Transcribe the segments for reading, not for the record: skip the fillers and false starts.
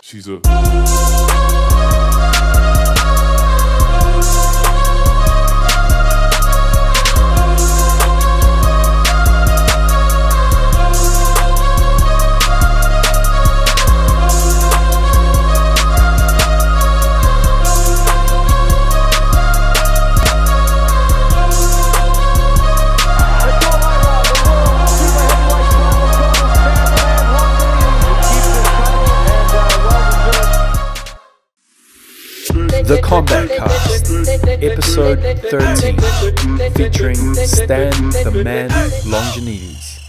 She's a... The Combat Cast, episode 13, featuring Stan the Man Longinidis.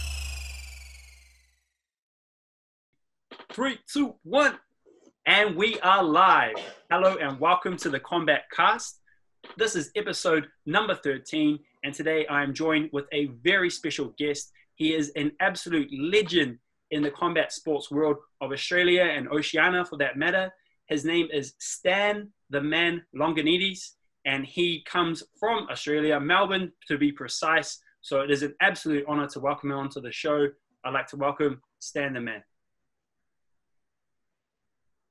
3, 2, 1, and we are live. Hello and welcome to the Combat Cast. This is episode number 13, and today I am joined with a very special guest. He is an absolute legend in the combat sports world of Australia and Oceania for that matter. His name is Stan the Man Longinidis, and he comes from Australia, Melbourne to be precise. So it is an absolute honor to welcome him onto the show. I'd like to welcome Stan the Man.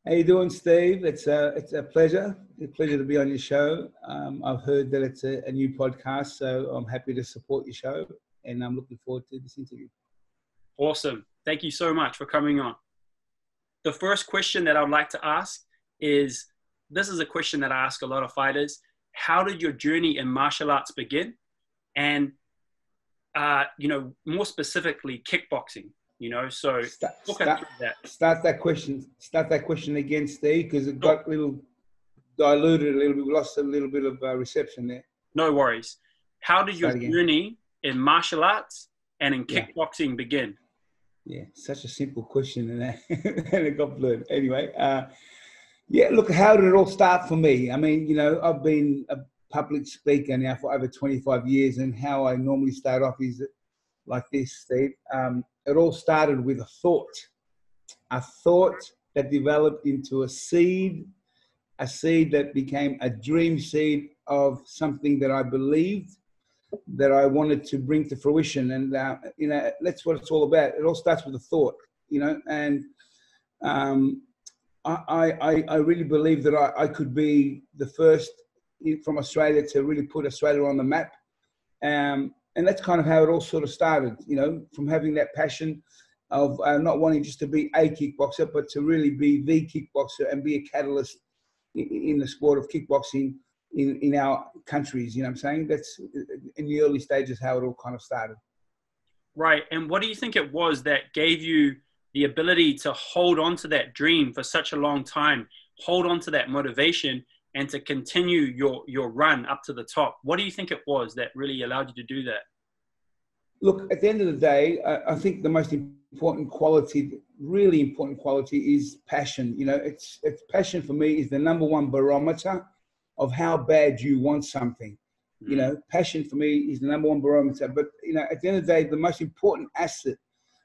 How you doing, Steve? It's a pleasure. It's a pleasure to be on your show. I've heard that it's a new podcast, so I'm happy to support your show, and I'm looking forward to this interview. Awesome. Thank you so much for coming on. The first question that I would like to ask is, this is a question that I ask a lot of fighters. How did your journey in martial arts begin? And, more specifically, kickboxing, so start that question again, Steve, because it got a little diluted a little bit. We lost a little bit of reception there. No worries. How did your journey in martial arts and in kickboxing begin? Yeah, such a simple question, and it got blurred. Anyway, look, how did it all start for me? I mean, I've been a public speaker now for over 25 years, and how I normally start off is like this, Steve. It all started with a thought that developed into a seed that became a dream seed of something that I believed that I wanted to bring to fruition. And, that's what it's all about. It all starts with a thought, and I really believe that I could be the first from Australia to really put Australia on the map. And that's kind of how it all sort of started, from having that passion of not wanting just to be a kickboxer, but to really be the kickboxer and be a catalyst in the sport of kickboxing in our countries. You know what I'm saying? That's in the early stages how it all kind of started. Right. And what do you think it was that gave you the ability to hold on to that dream for such a long time, hold on to that motivation, and to continue your run up to the top? What do you think it was that really allowed you to do that? Look, at the end of the day, I think the most important quality, really important quality, is passion. It's passion for me is the number one barometer of how bad you want something. Passion for me is the number one barometer. But, at the end of the day, the most important asset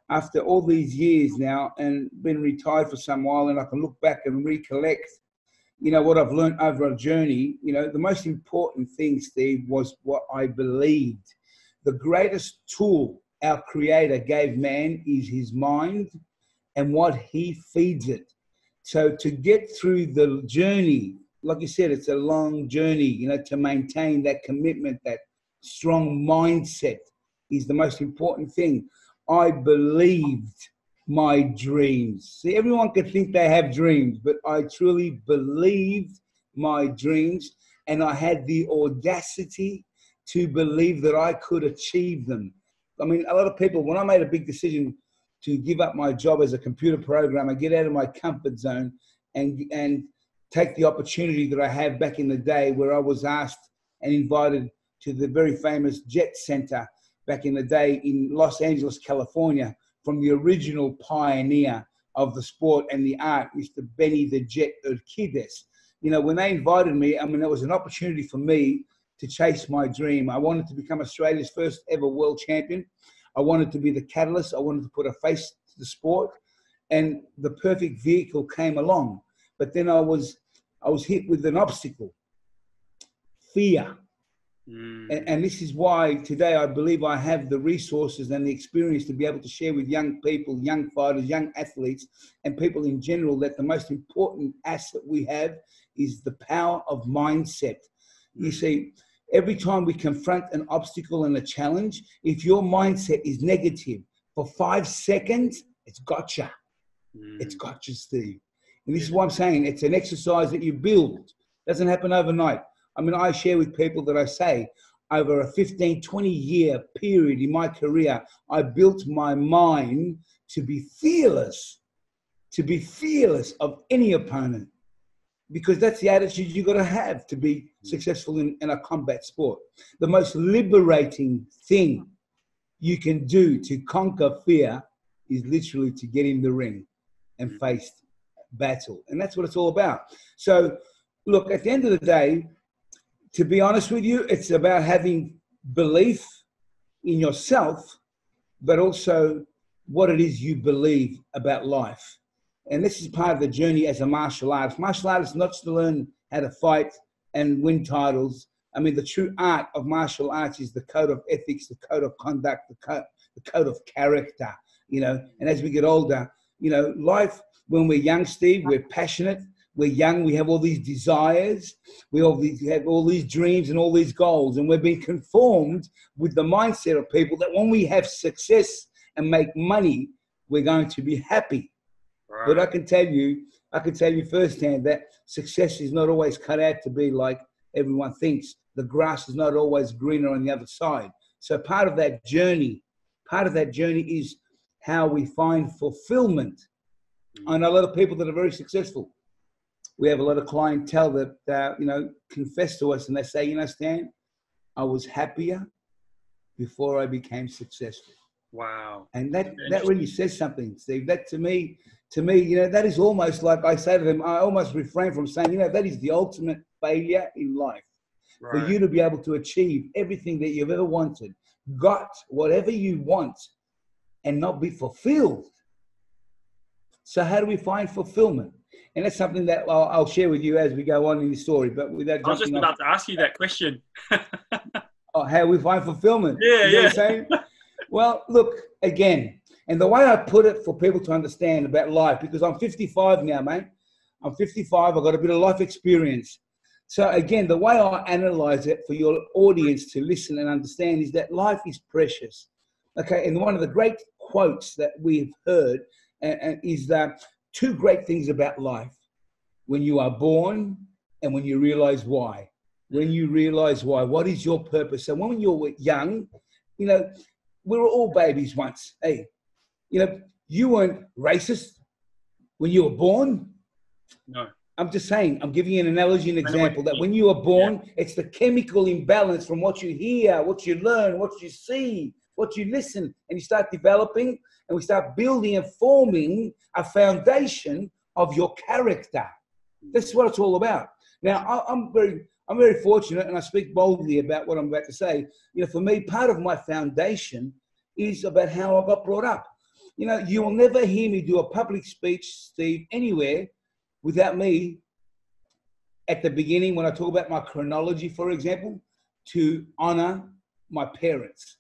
after all these years now and been retired for some while, and I can look back and recollect, what I've learned over a journey, the most important thing, Steve, was what I believed. The greatest tool our Creator gave man is his mind and what he feeds it. So to get through the journey, like you said, it's a long journey, to maintain that commitment, that strong mindset is the most important thing. I believed my dreams. See, everyone can think they have dreams, but I truly believed my dreams, and I had the audacity to believe that I could achieve them. I mean, a lot of people, when I made a big decision to give up my job as a computer programmer, get out of my comfort zone and take the opportunity that I had back in the day, where I was asked and invited to the very famous Jet Center back in the day in Los Angeles, California, from the original pioneer of the sport and the art, Mr. Benny the Jet Urquidez. When they invited me, it was an opportunity for me to chase my dream. I wanted to become Australia's first ever world champion. I wanted to be the catalyst. I wanted to put a face to the sport, and the perfect vehicle came along. But then I was hit with an obstacle, fear. And this is why today I believe I have the resources and the experience to be able to share with young people, young fighters, young athletes, and people in general that the most important asset we have is the power of mindset. You see, every time we confront an obstacle and a challenge, if your mindset is negative for 5 seconds, it's gotcha. It's gotcha, Steve. And this is what I'm saying. It's an exercise that you build. It doesn't happen overnight. I mean, I share with people that I say, over a 15, 20-year period in my career, I built my mind to be fearless of any opponent, because that's the attitude you got to have to be successful in a combat sport. The most liberating thing you can do to conquer fear is literally to get in the ring and face battle. And that's what it's all about. So, look, at the end of the day, to be honest with you, it's about having belief in yourself, but also what it is you believe about life. And this is part of the journey as a martial artist. Martial artist is not just to learn how to fight and win titles. I mean, the true art of martial arts is the code of ethics, the code of conduct, the code of character, you know. And as we get older, you know, life, when we're young, Steve, we're passionate. We're young, we have all these desires, we have all these dreams and all these goals, and we're being conformed with the mindset of people that when we have success and make money, we're going to be happy. Right. But I can tell you firsthand that success is not always cut out to be like everyone thinks. The grass is not always greener on the other side. So part of that journey is how we find fulfillment. I know a lot of people that are very successful. We have a lot of clientele that, you know, confess to us and they say, you know, Stan, I was happier before I became successful. Wow. And that really says something, Steve. That to me, you know, that is almost like I say to them, I almost refrain from saying, you know, that is the ultimate failure in life. Right. For you to be able to achieve everything that you've ever wanted, got whatever you want and not be fulfilled. So how do we find fulfillment? And that's something that I'll share with you as we go on in the story. But without I was just about to ask you that question. How we find fulfillment. Yeah, you know what I'm saying? Well, look, again, and the way I put it for people to understand about life, because I'm 55 now, mate. I'm 55. I've got a bit of life experience. So again, the way I analyze it for your audience to listen and understand is that life is precious. Okay, and one of the great quotes that we've heard is that two great things about life: when you are born and when you realize why. When you realize why, what is your purpose? So when you're young, you know, we were all babies once. Hey, you know, you weren't racist when you were born. No. I'm just saying, I'm giving you an analogy, an example, that when you were born, it's the chemical imbalance from what you hear, what you learn, what you see, what you listen, and you start developing, and we start building and forming a foundation of your character. That's what it's all about. Now, I'm very fortunate, and I speak boldly about what I'm about to say. You know, for me, part of my foundation is about how I got brought up. You know, you will never hear me do a public speech, Steve, anywhere without me, at the beginning, when I talk about my chronology, for example, to honor my parents.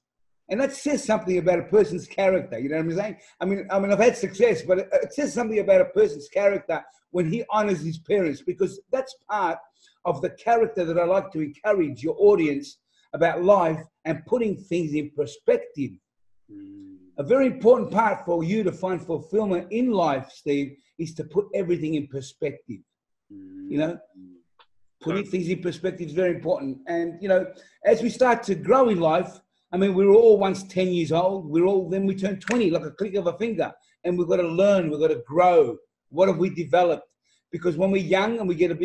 And that says something about a person's character. You know what I'm saying? I mean, I've had success, but it says something about a person's character when he honors his parents, because that's part of the character that I like to encourage your audience about life and putting things in perspective. A very important part for you to find fulfillment in life, Steve, is to put everything in perspective. You know, putting things in perspective is very important. And, you know, as we start to grow in life, I mean, we were all once 10 years old. Then we turn 20, like a click of a finger. And we've got to learn, we've got to grow. What have we developed? Because when we're young and we get a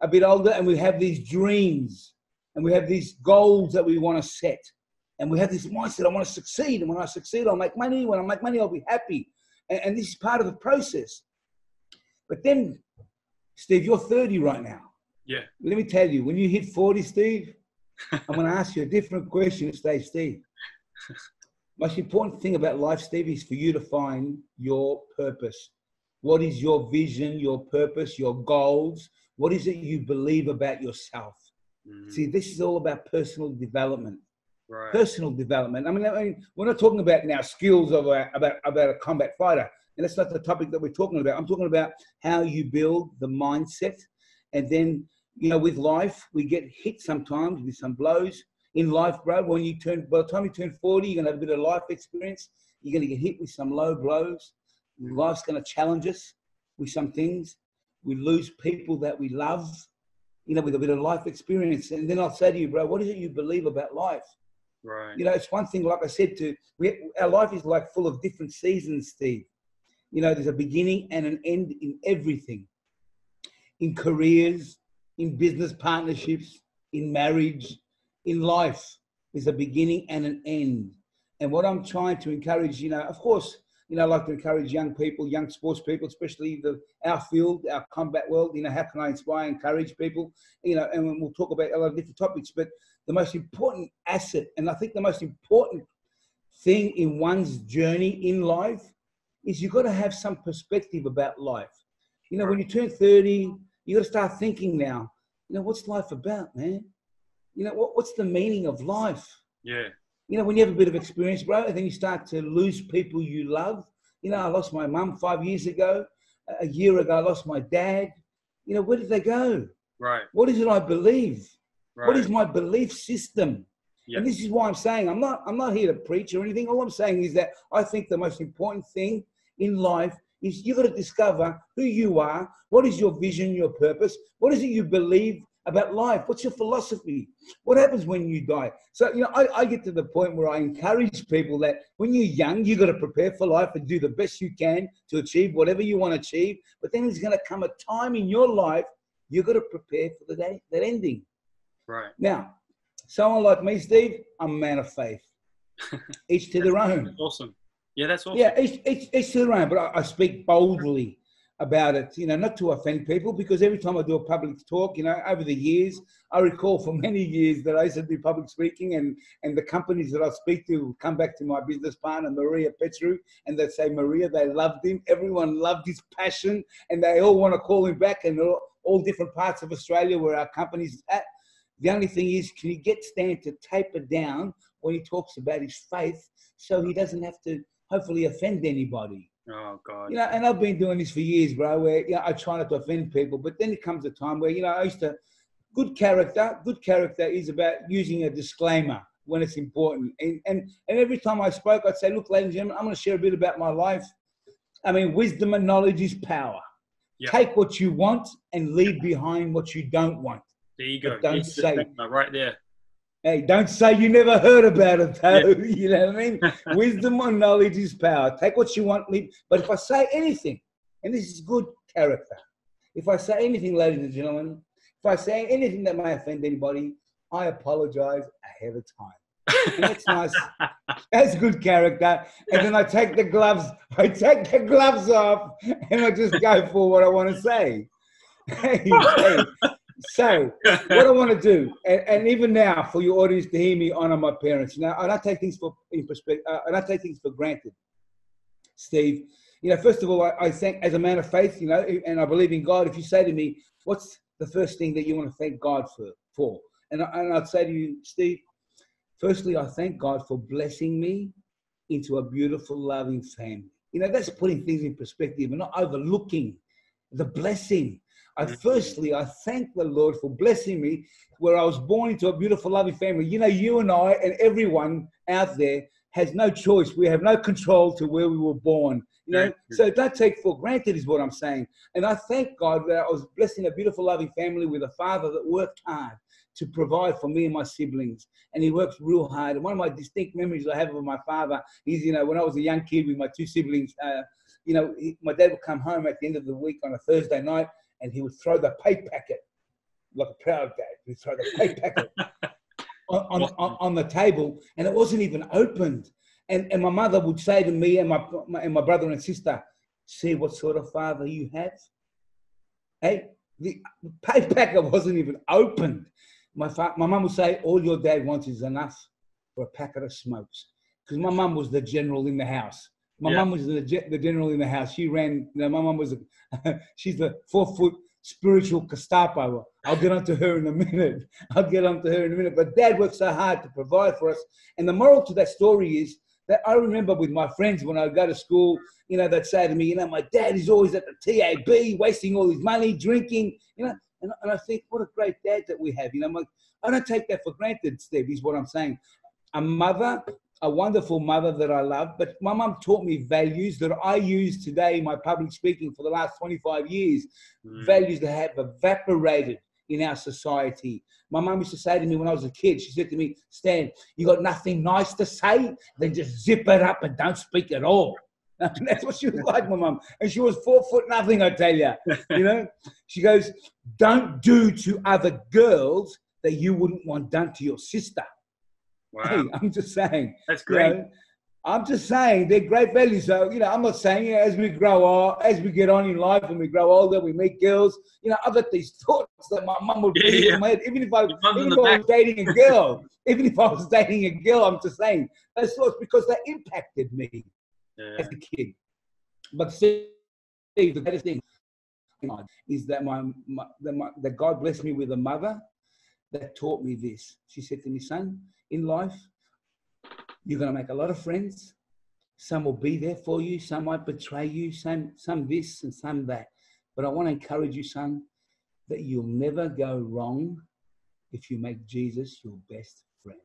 bit older and we have these dreams and we have these goals that we want to set. And we have this mindset, I want to succeed. And when I succeed, I'll make money. When I make money, I'll be happy. And this is part of the process. But then, Steve, you're 30 right now. Yeah. Let me tell you, when you hit 40, Steve, I'm going to ask you a different question to stay, Steve. Most important thing about life, Steve, is for you to find your purpose. What is your vision, your purpose, your goals? What is it you believe about yourself? See, this is all about personal development. Right. Personal development. I mean, we're not talking about now skills of about a combat fighter, and that's not the topic that we're talking about. I'm talking about how you build the mindset, and then with life we get hit sometimes with some blows in life, bro. By the time you turn 40, you're gonna have a bit of life experience. You're gonna get hit with some low blows. Life's gonna challenge us with some things. We lose people that we love, with a bit of life experience, and then I'll say to you, bro, what is it you believe about life? Right. It's one thing, like I said, our life is like full of different seasons, Steve. There's a beginning and an end in everything. In careers, in business partnerships, in marriage, in life, there's a beginning and an end. And what I'm trying to encourage, of course, I like to encourage young people, young sports people, especially our field, our combat world. How can I inspire, encourage people? And we'll talk about a lot of different topics. But the most important asset, and I think the most important thing in one's journey in life, is you've got to have some perspective about life. When you turn 30, you got to start thinking now. What's life about, man? What's the meaning of life? Yeah. When you have a bit of experience, bro, and then you start to lose people you love. I lost my mum 5 years ago. A year ago, I lost my dad. Where did they go? Right. What is it I believe? Right. What is my belief system? Yep. And this is why I'm saying I'm not here to preach or anything. All I'm saying is that I think the most important thing in life is you've got to discover who you are. What is your vision, your purpose? What is it you believe about life? What's your philosophy? What happens when you die? So, I get to the point where I encourage people that when you're young, you got to prepare for life and do the best you can to achieve whatever you want to achieve. But then there's going to come a time in your life, you've got to prepare for that ending. Right. Now, someone like me, Steve, I'm a man of faith. Each to their own. Awesome. Yeah, that's awesome. Yeah, each to their own. But I speak boldly about it, not to offend people, because every time I do a public talk, over the years, I recall for many years that I used to do public speaking, and the companies that I speak to come back to my business partner, Maria Petru, and they'd say, Maria, they loved him. Everyone loved his passion, and they all want to call him back, and all different parts of Australia where our company's at. The only thing is, can you get Stan to taper down when he talks about his faith so he doesn't have to hopefully offend anybody? Oh, God. And I've been doing this for years, bro, where I try not to offend people, but then it comes a time where, I used to, good character is about using a disclaimer when it's important. And every time I spoke, I'd say, look, ladies and gentlemen, I'm going to share a bit about my life. I mean, wisdom and knowledge is power. Yep. Take what you want and leave behind what you don't want. There you go. But don't say right there. Hey, don't say you never heard about it, though. Yeah. You know what I mean? Wisdom and knowledge is power. Take what you want, leave. But if I say anything, and this is good character, if I say anything, ladies and gentlemen, if I say anything that may offend anybody, I apologize ahead of time. And that's nice. That's good character. And then I take the gloves off, and I just go for what I want to say. Hey. So what I want to do, and even now for your audience to hear me honor my parents. Now, I don't take things for granted, Steve. First of all, I think as a man of faith, and I believe in God. If you say to me, what's the first thing that you want to thank God for? And I'd say to you, Steve, firstly, I thank God for blessing me into a beautiful, loving family. That's putting things in perspective and not overlooking the blessing. Firstly, I thank the Lord for blessing me where I was born into a beautiful, loving family. You and I and everyone out there has no choice. We have no control to where we were born. So don't take for granted is what I'm saying. And I thank God that I was blessed in a beautiful, loving family with a father that worked hard to provide for me and my siblings. And he works real hard. And one of my distinct memories I have of my father is, when I was a young kid with my two siblings, my dad would come home at the end of the week on a Thursday night, and he would throw the pay packet, like a proud dad. He'd throw the pay packet on the table, and it wasn't even opened. And my mother would say to me and my brother and sister, see what sort of father you have? Hey, the pay packet wasn't even opened. My mum would say, all your dad wants is enough for a packet of smokes. Because my mum was the general in the house. My mum was the general in the house. She ran, my mum was, she's the 4 foot, spiritual Gestapo. I'll get onto her in a minute. But Dad worked so hard to provide for us. And the moral to that story is that I remember with my friends when I would go to school, you know, they'd say to me, you know, my dad is always at the TAB, wasting all his money, drinking, you know. And I think, what a great dad that we have. You know, I don't take that for granted, Steve, is what I'm saying. A mother, a wonderful mother that I love, but my mum taught me values that I use today in my public speaking for the last 25 years, values that have evaporated in our society. My mum used to say to me when I was a kid, she said to me, Stan, you got nothing nice to say? Then just zip it up and don't speak at all. And that's what she was like, my mum. And she was 4 foot nothing, I tell you. You know, she goes, don't do to other girls that you wouldn't want done to your sister. Wow. Hey, I'm just saying. That's great. You know, I'm just saying they're great values. So, you know, I'm not saying, you know, as we grow up, as we get on in life and we grow older, we meet girls, you know, I've got these thoughts that my mum would bring in my head, even if I was dating a girl, I'm just saying, those thoughts, because they impacted me as a kid. But Steve, the greatest thing is that that God blessed me with a mother that taught me this. She said to me, son, in life, you're going to make a lot of friends. Some will be there for you. Some might betray you. Some this and some that. But I want to encourage you, son, that you'll never go wrong if you make Jesus your best friend.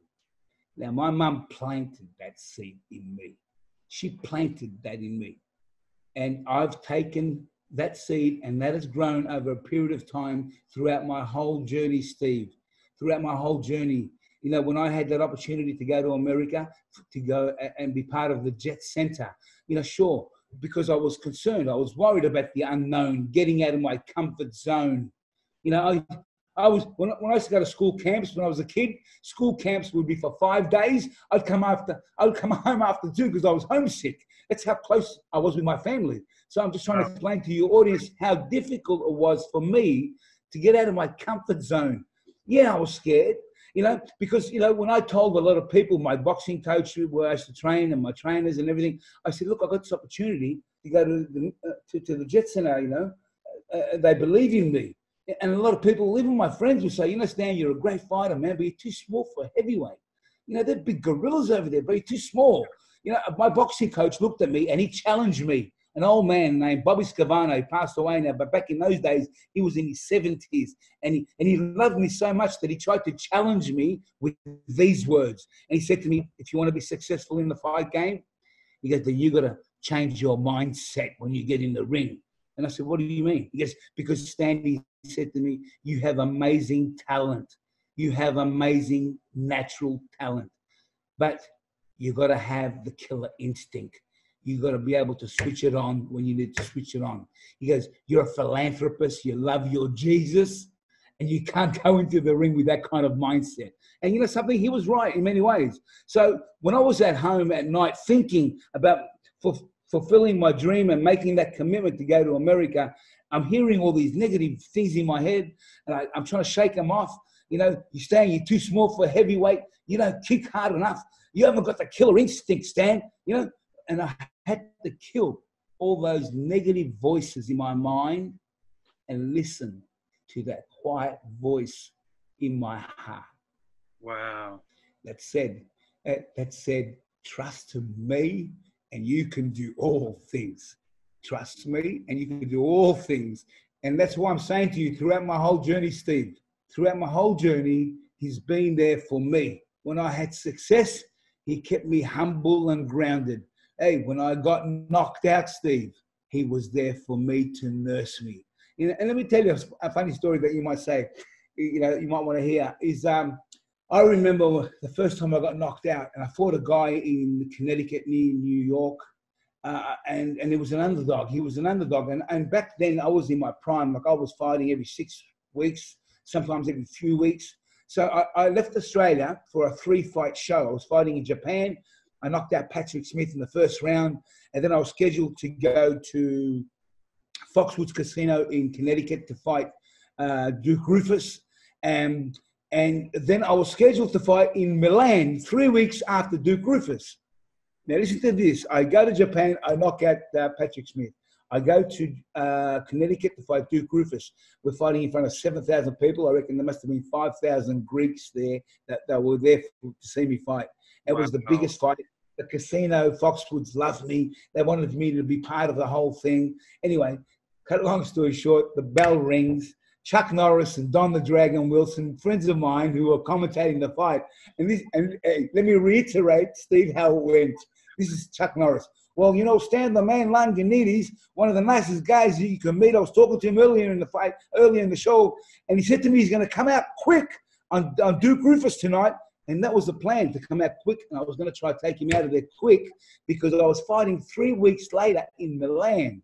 Now, my mum planted that seed in me. She planted that in me. And I've taken that seed, and that has grown over a period of time throughout my whole journey, Steve. Throughout my whole journey. You know, when I had that opportunity to go to America, to go and be part of the Jet Center, you know, sure, because I was concerned. I was worried about the unknown, getting out of my comfort zone. You know, I was, when I used to go to school camps when I was a kid, school camps would be for 5 days. I'd come home after 2 because I was homesick. That's how close I was with my family. So I'm just trying to explain to your audience how difficult it was for me to get out of my comfort zone. Yeah, I was scared. You know, because, you know, when I told a lot of people, my boxing coach where I used to train and my trainers and everything, I said, look, I got this opportunity to go to the Jet Center, you know, they believe in me. And a lot of people, even my friends, will say, you know, Stan, you're a great fighter, man, but you're too small for heavyweight. You know, they're big gorillas over there, but you're too small. You know, my boxing coach looked at me and he challenged me. An old man named Bobby Scavano, he passed away now, but back in those days, he was in his 70s. And he loved me so much that he tried to challenge me with these words. And he said to me, if you want to be successful in the fight game, he goes, then you got to change your mindset when you get in the ring. And I said, what do you mean? He goes, because Stanley said to me, you have amazing talent. You have amazing natural talent. But you got to have the killer instinct. You got to be able to switch it on when you need to switch it on. He goes, you're a philanthropist. You love your Jesus. And you can't go into the ring with that kind of mindset. And you know something? He was right in many ways. So when I was at home at night thinking about fulfilling my dream and making that commitment to go to America, I'm hearing all these negative things in my head. And I'm trying to shake them off. You know, you're too small for heavyweight. You don't kick hard enough. You haven't got the killer instinct, Stan. You know, and I had to kill all those negative voices in my mind and listen to that quiet voice in my heart. Wow. That said, trust me and you can do all things. Trust me and you can do all things. And that's why I'm saying to you throughout my whole journey, Steve, throughout my whole journey, he's been there for me. When I had success, he kept me humble and grounded. Hey, when I got knocked out, Steve, he was there for me to nurse me. You know, and let me tell you a funny story that you might say, you know, you might want to hear, is I remember the first time I got knocked out, and I fought a guy in Connecticut near New York, and it was an underdog. He was an underdog. And back then I was in my prime. Like I was fighting every 6 weeks, sometimes every few weeks. So I left Australia for a 3-fight show. I was fighting in Japan. I knocked out Patrick Smith in the first round. And then I was scheduled to go to Foxwoods Casino in Connecticut to fight Duke Rufus. And then I was scheduled to fight in Milan 3 weeks after Duke Rufus. Now listen to this. I go to Japan. I knock out Patrick Smith. I go to Connecticut to fight Duke Rufus. We're fighting in front of 7,000 people. I reckon there must have been 5,000 Greeks there that were there to see me fight. It was the biggest fight. The casino, Foxwoods loved me. They wanted me to be part of the whole thing. Anyway, cut a long story short, the bell rings. Chuck Norris and Don the Dragon Wilson, friends of mine who were commentating the fight. And let me reiterate, Steve, how it went. This is Chuck Norris. Well, you know, Stan the Man Longinidis, one of the nicest guys you can meet. I was talking to him earlier in the fight, earlier in the show, and he said to me he's going to come out quick on Duke Rufus tonight. And that was the plan, to come out quick. And I was going to try to take him out of there quick because I was fighting 3 weeks later in Milan.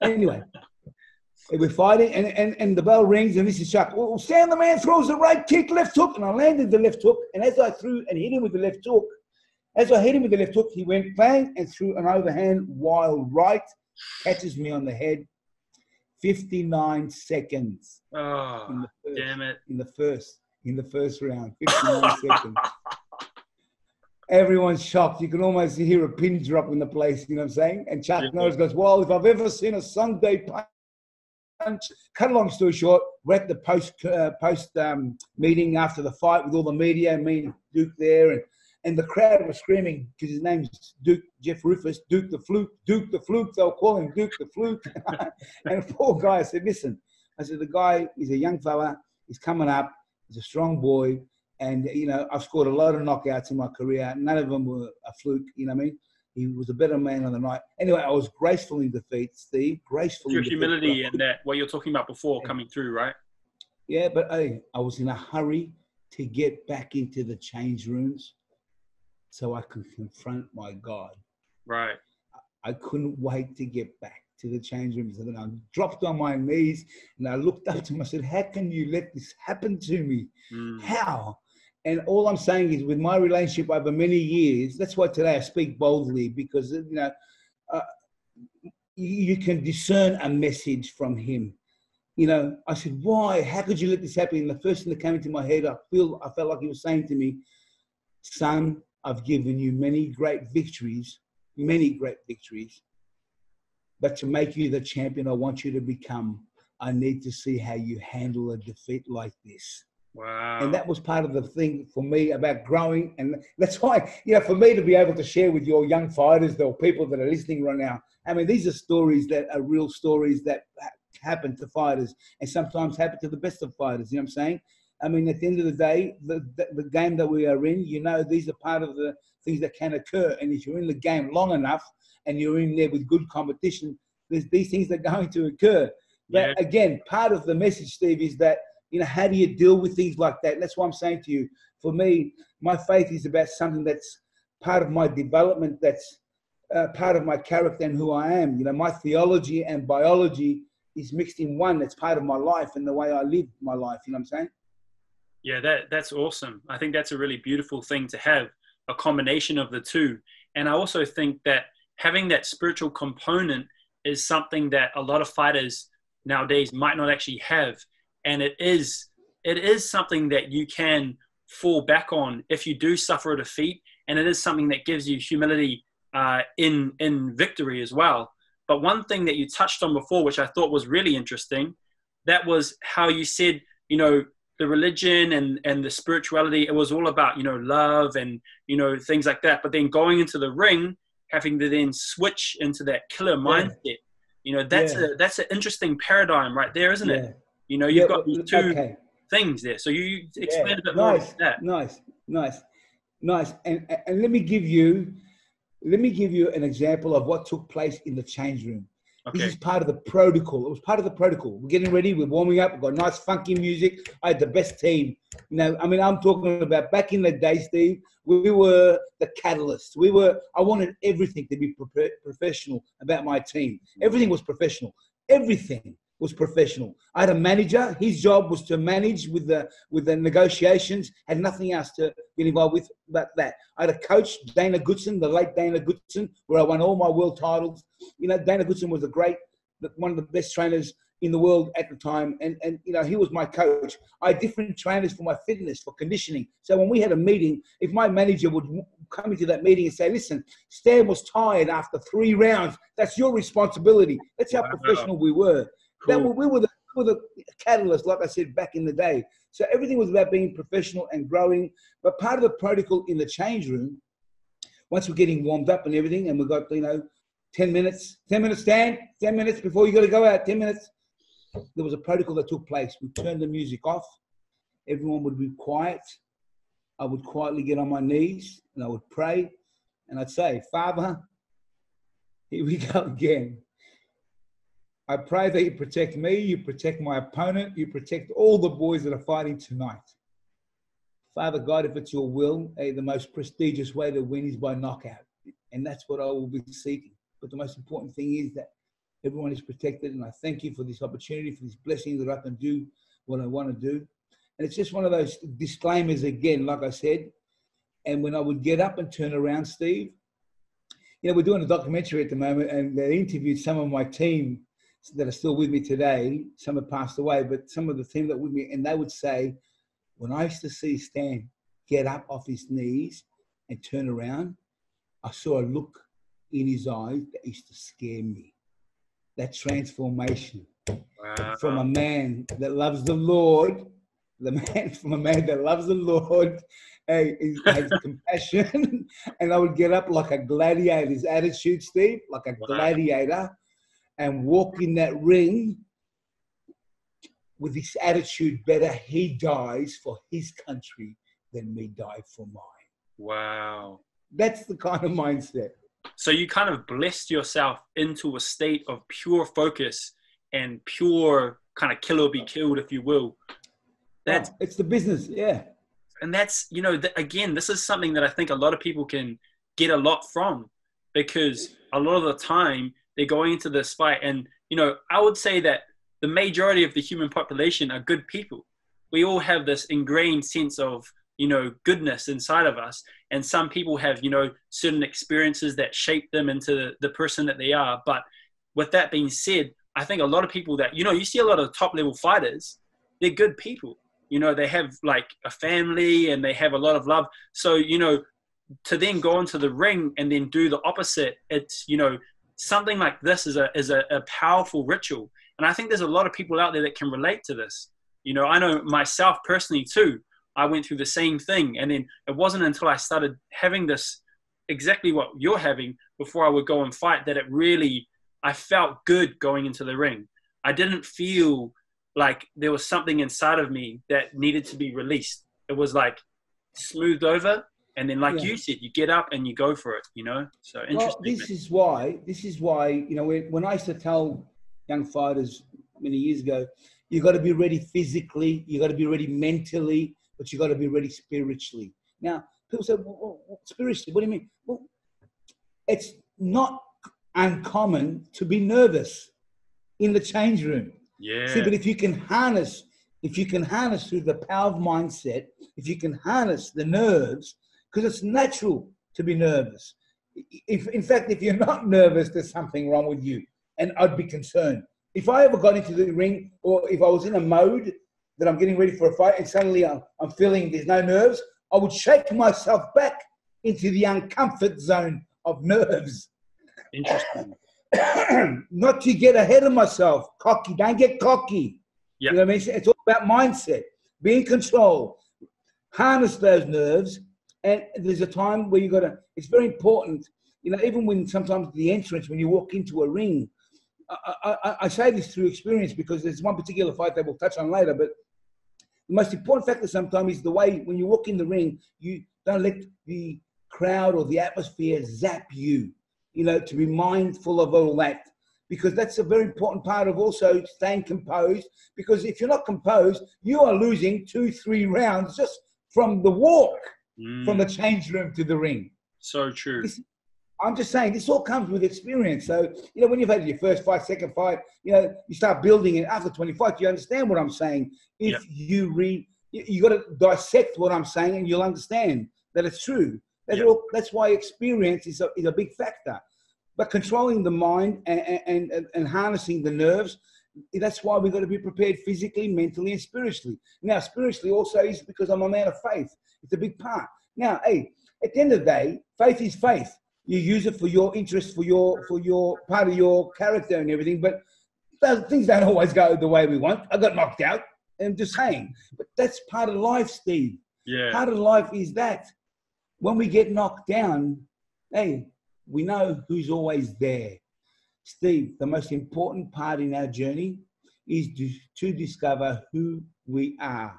Anyway, we're fighting, and the bell rings, and this is Chuck. Well, Stan the Man throws the right kick, left hook, and I landed the left hook. And as I threw and hit him with the left hook, he went bang and threw an overhand wild right, catches me on the head. 59 seconds. Oh, damn it! In the first round, 59 seconds. Everyone's shocked. You can almost hear a pin drop in the place. You know what I'm saying? And Chuck Norris goes, "Well, if I've ever seen a Sunday punch." Cut a long story short, we're at the post meeting after the fight with all the media, me and Duke there, and the crowd was screaming because his name's Jeff Rufus, Duke the Fluke. They'll call him Duke the Fluke. And the poor guy, I said, listen, the guy is a young fella. He's coming up. He's a strong boy. And, you know, I've scored a lot of knockouts in my career. None of them were a fluke, you know what I mean? He was a better man on the night. Anyway, I was graceful in defeat, Steve. Graceful in defeat. Your humility and that, what you're talking about before, coming through, right? Yeah, but hey, I was in a hurry to get back into the change rooms so I could confront my God. Right. I couldn't wait to get back to the change rooms. And then I dropped on my knees and I looked up to him. I said, how can you let this happen to me? How? And all I'm saying is with my relationship over many years, that's why today I speak boldly, because, you know, you can discern a message from him. You know, I said, why? How could you let this happen? And the first thing that came into my head, I felt like he was saying to me, son, I've given you many great victories, but to make you the champion I want you to become, I need to see how you handle a defeat like this. Wow. And that was part of the thing for me about growing. And that's why, you know, for me to be able to share with your young fighters or people that are listening right now, I mean, these are stories that are real stories that happen to fighters and sometimes happen to the best of fighters. You know what I'm saying? I mean, at the end of the day, the game that we are in, you know, these are part of the things that can occur. And if you're in the game long enough and you're in there with good competition, there's these things that are going to occur. But again, part of the message, Steve, is that, you know, how do you deal with things like that? And that's why I'm saying to you, for me, my faith is about something that's part of my development, that's part of my character and who I am. You know, my theology and biology is mixed in one. That's part of my life and the way I live my life. You know what I'm saying? Yeah, that's awesome. I think that's a really beautiful thing to have, a combination of the two. And I also think that having that spiritual component is something that a lot of fighters nowadays might not actually have. And it is something that you can fall back on if you do suffer a defeat. And it is something that gives you humility in victory as well. But one thing that you touched on before, which I thought was really interesting, that was how you said, you know, the religion and the spirituality, it was all about, you know, love and, you know, things like that. But then going into the ring, having to then switch into that killer mindset, you know, that's an interesting paradigm right there, isn't it? You know, you've got these two things there. So you explain a bit more about that. Nice. And let me give you an example of what took place in the change room. Okay. This is part of the protocol. It was part of the protocol. We're getting ready. We're warming up. We've got nice funky music. I had the best team. You know, I mean, I'm talking about back in the day, Steve, we were the catalyst. I wanted everything to be professional about my team. Everything was professional. Everything was professional. I had a manager. His job was to manage with the negotiations, had nothing else to get involved with but that. I had a coach, Dana Goodson, the late Dana Goodson, where I won all my world titles. You know, Dana Goodson was one of the best trainers in the world at the time. And you know, he was my coach. I had different trainers for my fitness, for conditioning. So when we had a meeting, if my manager would come into that meeting and say, listen, Stan was tired after 3 rounds, that's your responsibility. That's how professional we were. Cool. We were the catalyst, like I said, back in the day. So everything was about being professional and growing. But part of the protocol in the change room, once we're getting warmed up and everything, and we've got, you know, 10 minutes, Stan, 10 minutes before you got to go out, 10 minutes. There was a protocol that took place. We turned the music off. Everyone would be quiet. I would quietly get on my knees and I would pray. And I'd say, Father, here we go again. I pray that you protect me, you protect my opponent, you protect all the boys that are fighting tonight. Father God, if it's your will, the most prestigious way to win is by knockout. And that's what I will be seeking. But the most important thing is that everyone is protected. And I thank you for this opportunity, for this blessing that I can do what I want to do. And it's just one of those disclaimers again, like I said. And when I would get up and turn around, Steve, you know, we're doing a documentary at the moment, and they interviewed some of my team that are still with me today. Some have passed away, but some of the team that were with me, and they would say, when I used to see Stan get up off his knees and turn around, I saw a look in his eyes that used to scare me. That transformation from a man that loves the Lord, from a man that loves the Lord, has compassion, and I would get up like a gladiator. His attitude, Steve, like a gladiator, and walk in that ring with this attitude, better he dies for his country than me die for mine. Wow. That's the kind of mindset. So you kind of blessed yourself into a state of pure focus and pure kind of kill or be killed, if you will. It's the business, yeah. And that's, you know, again, this is something that I think a lot of people can get a lot from, because a lot of the time they're going into this fight. And, you know, I would say that the majority of the human population are good people. We all have this ingrained sense of, you know, goodness inside of us. And some people have, you know, certain experiences that shape them into the person that they are. But with that being said, I think a lot of people that, you know, you see a lot of top level fighters, they're good people. You know, they have like a family and they have a lot of love. So, you know, to then go into the ring and then do the opposite, it's, you know, something like this is a powerful ritual. And I think there's a lot of people out there that can relate to this. You know, I know myself personally too. I went through the same thing. And then it wasn't until I started having this, exactly what you're having, before I would go and fight, that it really, I felt good going into the ring. I didn't feel like there was something inside of me that needed to be released. It was like smoothed over. And then, like you said, you get up and you go for it, you know? So interesting. Well, this is why, you know, when I used to tell young fighters many years ago, you got to be ready physically, you got to be ready mentally, but you got to be ready spiritually. Now, people say, well, spiritually, what do you mean? Well, it's not uncommon to be nervous in the change room. Yeah. See, but if you can harness through the power of mindset, if you can harness the nerves, because it's natural to be nervous. In fact, if you're not nervous, there's something wrong with you, and I'd be concerned. If I ever got into the ring, or if I was in a mode that I'm getting ready for a fight and suddenly I'm feeling there's no nerves, I would shake myself back into the uncomfort zone of nerves. Interesting. Not to get ahead of myself. Cocky. Don't get cocky. Yep. You know what I mean? It's all about mindset. Be in control. Harness those nerves. And there's a time where it's very important, you know, even when sometimes the entrance, when you walk into a ring, I say this through experience, because there's one particular fight that we'll touch on later, but the most important factor sometimes is the way when you walk in the ring, you don't let the crowd or the atmosphere zap you, you know, to be mindful of all that, because that's a very important part of also staying composed, because if you're not composed, you are losing 2-3 rounds just from the walk, from the change room to the ring. So true. I'm just saying, this all comes with experience. So, you know, when you've had your first fight, second fight, you know, you start building it. After 20 fights, you understand what I'm saying. If you got to dissect what I'm saying, and you'll understand that it's true. That's why experience is a big factor. But controlling the mind and harnessing the nerves, That's why we've got to be prepared physically, mentally, and spiritually. Now, spiritually also is because I'm a man of faith. It's a big part. Now, hey, at the end of the day, faith is faith. You use it for your interest, for your part of your character and everything. But things don't always go the way we want. I got knocked out. I'm just saying. But that's part of life, Steve. Yeah. Part of life is that when we get knocked down, hey, we know who's always there. Steve, the most important part in our journey is to discover who we are,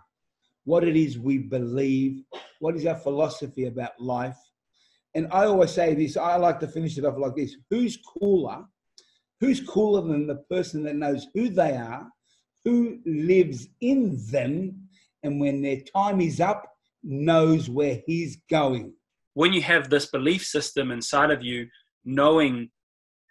what it is we believe, what is our philosophy about life. And I always say this, I like to finish it off like this. Who's cooler than the person that knows who they are, who lives in them, and when their time is up, knows where he's going? When you have this belief system inside of you, knowing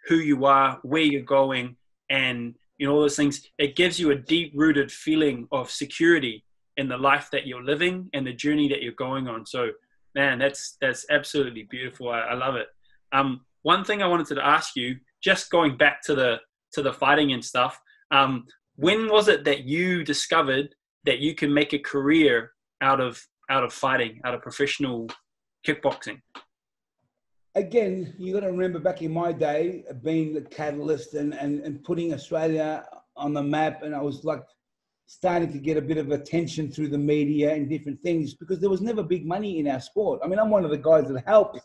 who you are, where you're going, and all those things, it gives you a deep-rooted feeling of security in the life that you're living and the journey that you're going on. So, man, that's absolutely beautiful. I love it. One thing I wanted to ask you, just going back to the fighting and stuff, when was it that you discovered that you can make a career out of fighting, out of professional kickboxing? Again, you got to remember back in my day, being the catalyst and putting Australia on the map, and I was like starting to get a bit of attention through the media and different things because there was never big money in our sport. I mean, I'm one of the guys that helped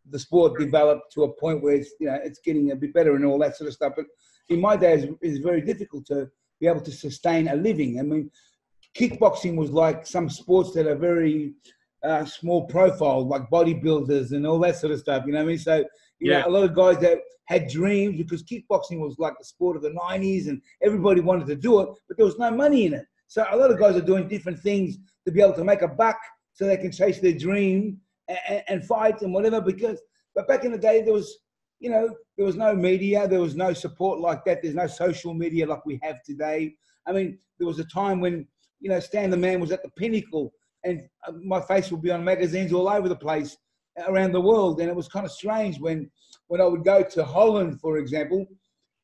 the sport develop to a point where it's getting a bit better and all that sort of stuff. But in my days, it's very difficult to be able to sustain a living. I mean, kickboxing was like some sports that are very small profile, like bodybuilders and all that sort of stuff. You know what I mean? So, you know, a lot of guys that had dreams, because kickboxing was like the sport of the 90s and everybody wanted to do it, but there was no money in it. So a lot of guys are doing different things to be able to make a buck so they can chase their dream and fight and whatever. But back in the day, there was no media, there was no support like that. There's no social media like we have today. I mean, there was a time when, Stan the Man was at the pinnacle, and my face would be on magazines all over the place around the world. And it was kind of strange when I would go to Holland, for example,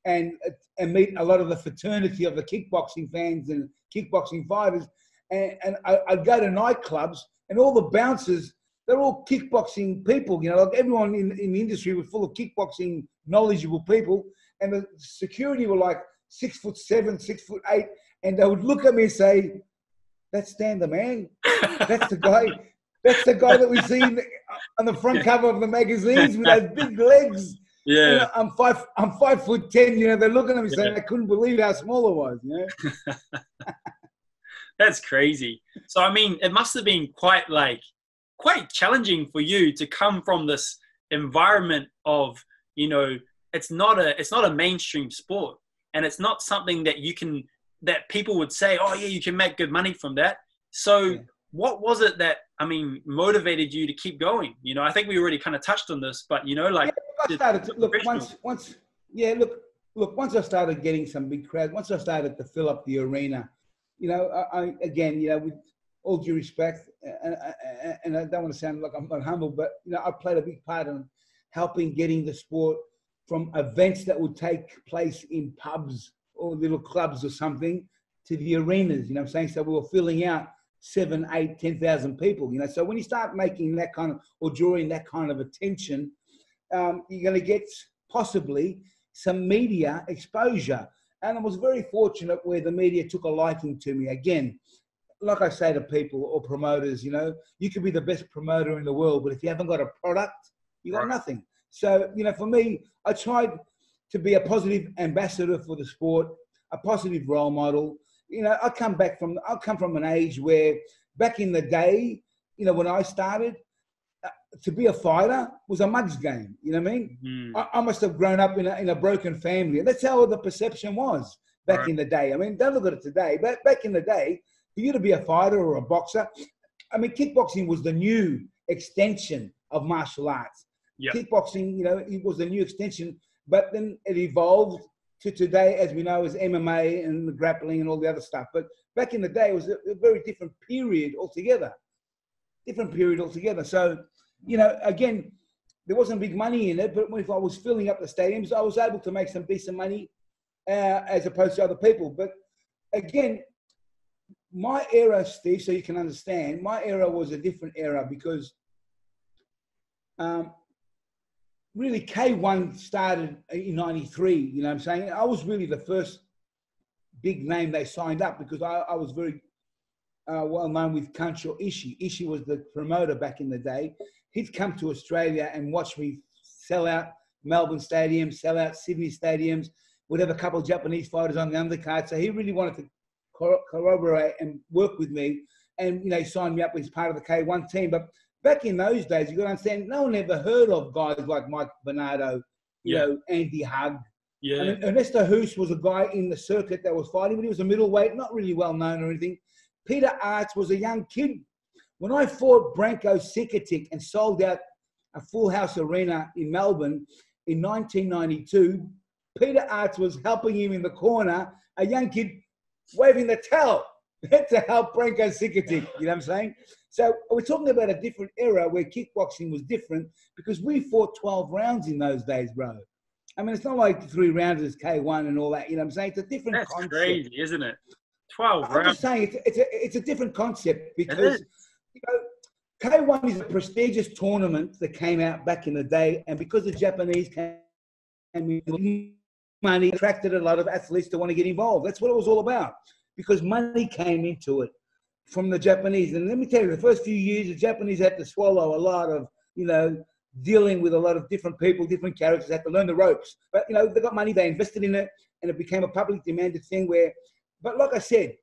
and meet a lot of the fraternity of the kickboxing fans and kickboxing fighters. And I'd go to nightclubs, and all the bouncers, they're all kickboxing people. Like everyone in the industry was full of kickboxing knowledgeable people. And the security were like 6'7", 6'8", and they would look at me and say, "That's Stan the Man. That's the guy. That's the guy that we see on the front cover of the magazines with those big legs." Yeah, I'm 5'10". They're looking at me saying, "I couldn't believe how small I was." That's crazy. So I mean, it must have been quite challenging for you to come from this environment of it's not a mainstream sport, and it's not something that people would say, "Oh yeah, you can make good money from that." So what was it that, motivated you to keep going? I think we already kind of touched on this, but I started to look once I started getting some big crowds, once I started to fill up the arena, I with all due respect, and I don't want to sound like I'm not humble, but I played a big part in helping getting the sport from events that would take place in pubs or little clubs or something to the arenas. You know what I'm saying? So we were filling out 7, 8, 10,000 people. So when you start making that kind of, or drawing that kind of attention, you're going to get possibly some media exposure. And I was very fortunate where the media took a liking to me. Again, like I say to people or promoters, you could be the best promoter in the world, but if you haven't got a product, you got nothing. So, for me, I tried to be a positive ambassador for the sport, a positive role model. I come from an age where back in the day, when I started, to be a fighter was a mug's game. You know what I mean? Mm-hmm. I must have grown up in a broken family. And that's how the perception was back in the day. Don't look at it today, but back in the day, for you to be a fighter or a boxer, kickboxing was the new extension of martial arts. Yep. Kickboxing, it was a new extension, but then it evolved to today, as we know, as MMA and the grappling and all the other stuff. But back in the day, it was a very different period altogether. So, again, there wasn't big money in it, but if I was filling up the stadiums, I was able to make some decent money as opposed to other people. But again, my era, Steve, so you can understand, my era was a different era because really K1 started in 93, you know what I'm saying? I was really the first big name they signed up because I was very well known with Kancho Ishii. Ishii was the promoter back in the day. He'd come to Australia and watch me sell out Melbourne stadiums, sell out Sydney stadiums. We'd have a couple of Japanese fighters on the undercard. So he really wanted to corroborate and work with me. And, you know, he signed me up as part of the K1 team. But back in those days, you got to understand, no one ever heard of guys like Mike Bernardo, you know, Andy Hug. Yeah. I mean, Ernesto Hoos was a guy in the circuit that was fighting, but he was a middleweight, not really well known or anything. Peter Arts was a young kid. When I fought Branko Sikatic and sold out a full house arena in Melbourne in 1992, Peter Arts was helping him in the corner, a young kid waving the towel to help Branko Sikatic, you know what I'm saying? So we're talking about a different era where kickboxing was different because we fought 12 rounds in those days, bro. I mean, it's not like 3 rounds as K1 and all that, you know what I'm saying? It's a different concept. That's crazy, isn't it? 12 rounds. I'm just saying it's a different concept because you know, K1 is a prestigious tournament that came out back in the day, and because the Japanese came with money, attracted a lot of athletes to want to get involved. That's what it was all about, because money came into it from the Japanese. And let me tell you, the first few years, the Japanese had to swallow a lot of, you know, dealing with a lot of different people, different characters, had to learn the ropes. But, you know, they got money, they invested in it, and it became a public demanded thing where, but like I said,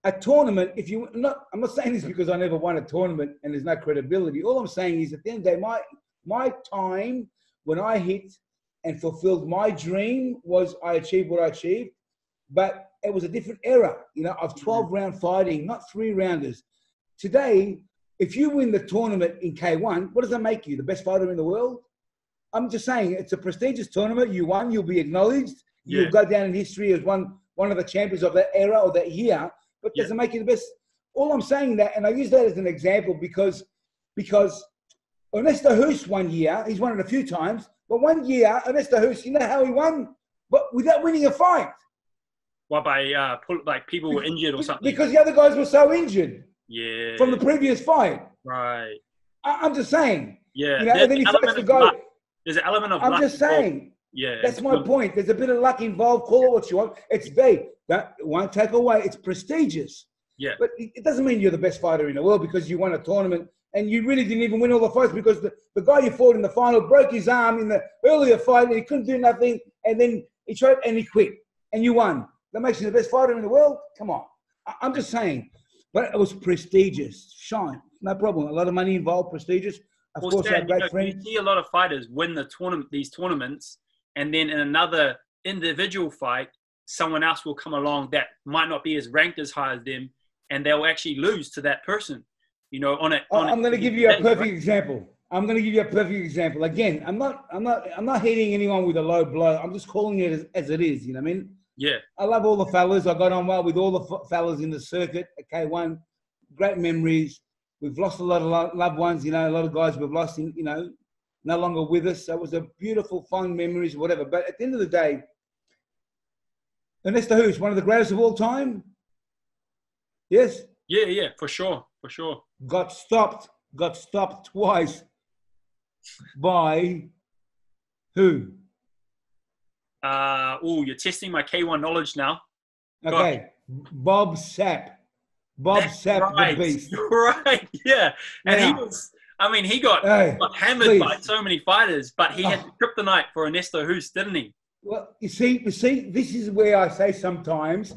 a tournament, I'm not saying this because I never won a tournament and there's no credibility. All I'm saying is at the end of the day, my time when I hit and fulfilled my dream was I achieved what I achieved, but it was a different era, you know, of 12-round fighting, not 3-rounders. Today, if you win the tournament in K1, what does that make you? The best fighter in the world? I'm just saying, it's a prestigious tournament. You won, you'll be acknowledged. You'll go down in history as one of the champions of that era or that year, but does it make you the best? All I'm saying that, and I use that as an example because Ernesto Hoos one year, he's won it a few times, but one year, Ernesto Hoos, you know how he won? But without winning a fight. What, by people were injured or something? Because the other guys were so injured. Yeah. From the previous fight. Right. I'm just saying. Yeah. You know, and then he fights the guy. There's an element of luck. I'm just saying. Yeah. That's my point. There's a bit of luck involved. Call it what you want. It's big. That won't take away. It's prestigious. Yeah. But it doesn't mean you're the best fighter in the world because you won a tournament and you really didn't even win all the fights because the guy you fought in the final broke his arm in the earlier fight and he couldn't do nothing, and then he tried and he quit and you won. That makes you the best fighter in the world? Come on. I'm just saying. But it was prestigious. Shine. No problem. A lot of money involved, prestigious. Of course, Stan, our great friends. You see a lot of fighters win these tournaments, and then in another individual fight, someone else will come along that might not be as ranked as high as them, and they'll actually lose to that person. You know, I'm going to give you a perfect example. I'm going to give you a perfect example. Again, I'm not hitting anyone with a low blow. I'm just calling it as it is. You know what I mean? Yeah. I love all the fellas. I got on well with all the fellas in the circuit at K1. Great memories. We've lost a lot of loved ones, you know, a lot of guys we've lost, you know, no longer with us. So it was a beautiful, fond memories, whatever. But at the end of the day, Ernesto Hoos, one of the greatest of all time. Yes? Yeah, for sure. Got stopped twice by who? You're testing my K1 knowledge now. Okay, Bob Sapp. Bob Sapp, right. the beast. Right, yeah. And he got hammered by so many fighters, but he had kryptonite for Ernesto Hoos, didn't he? Well, you see, this is where I say sometimes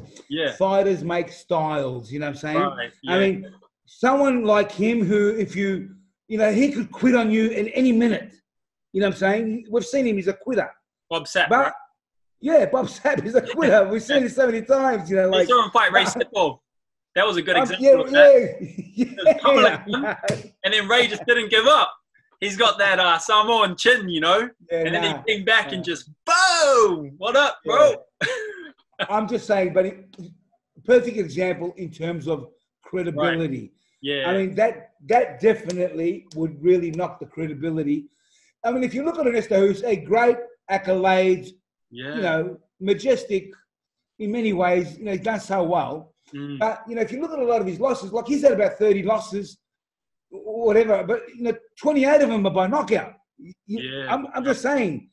fighters make styles, you know what I'm saying? Right, yeah. I mean, someone like him who, if you know, he could quit on you in any minute. You know what I'm saying? We've seen him, he's a quitter. Bob Sapp, but, right? Yeah, Bob Sapp is a quitter. We've seen it so many times, you know. Like, you saw him fight Ray Stipple. That was a good example of that. And then Ray just didn't give up. He's got that Samoan chin, you know, and then he came back and just, boom! What up, bro? I'm just saying, but perfect example in terms of credibility. Right. Yeah. I mean, that definitely would really knock the credibility. I mean, if you look at Ernesto Hoos, great accolades, you know, majestic in many ways. You know, he's done so well. But, you know, if you look at a lot of his losses, like he's had about 30 losses, or whatever, but, you know, 28 of them are by knockout. I'm just saying,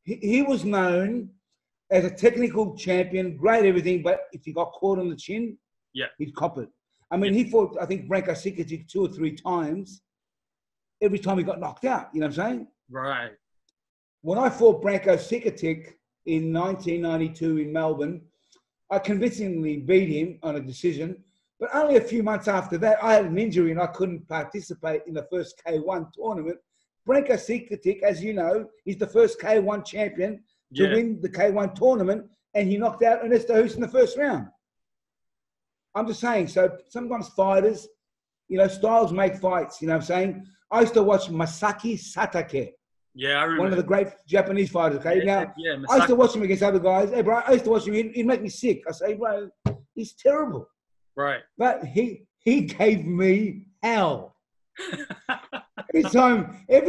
he was known as a technical champion, great everything, but if he got caught on the chin, he'd cop it. I mean, he fought, I think, Branko Sikatic 2 or 3 times. Every time he got knocked out, you know what I'm saying? Right. When I fought Branko Sikatic in 1992 in Melbourne, I convincingly beat him on a decision. But only a few months after that, I had an injury and I couldn't participate in the first K1 tournament. Branko Sikatic, as you know, is the first K1 champion to win the K1 tournament, and he knocked out Ernesto Hoost in the first round. I'm just saying, so sometimes fighters, you know, styles make fights, you know what I'm saying? I used to watch Masaki Satake. Yeah, I remember. One of the great Japanese fighters, okay? I used to watch him against other guys. Hey, bro, I used to watch him. He'd make me sick. I say, bro, he's terrible. Right. But he gave me hell. Every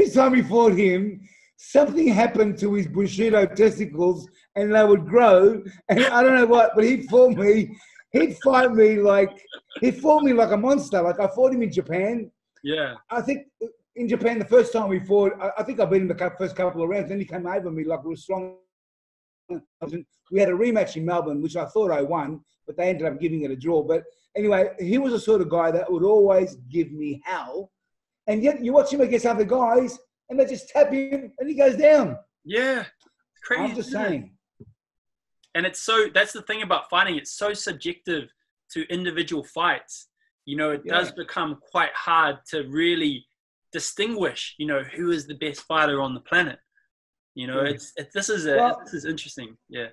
time he fought him, something happened to his Bushido testicles and they would grow. And I don't know what, but he'd fought me. He'd fight me like a monster. Like I fought him in Japan. Yeah. I think in Japan, the first time we fought, I think I beat him the first couple of rounds. Then he came over me like we were strong. We had a rematch in Melbourne, which I thought I won, but they ended up giving it a draw. But anyway, he was the sort of guy that would always give me hell. And yet you watch him against other guys and they just tap him and he goes down. Yeah. Crazy. I'm just saying. And that's the thing about fighting. It's so subjective to individual fights. You know, it does become quite hard to really distinguish, you know, who is the best fighter on the planet. You know, this is interesting. Yeah.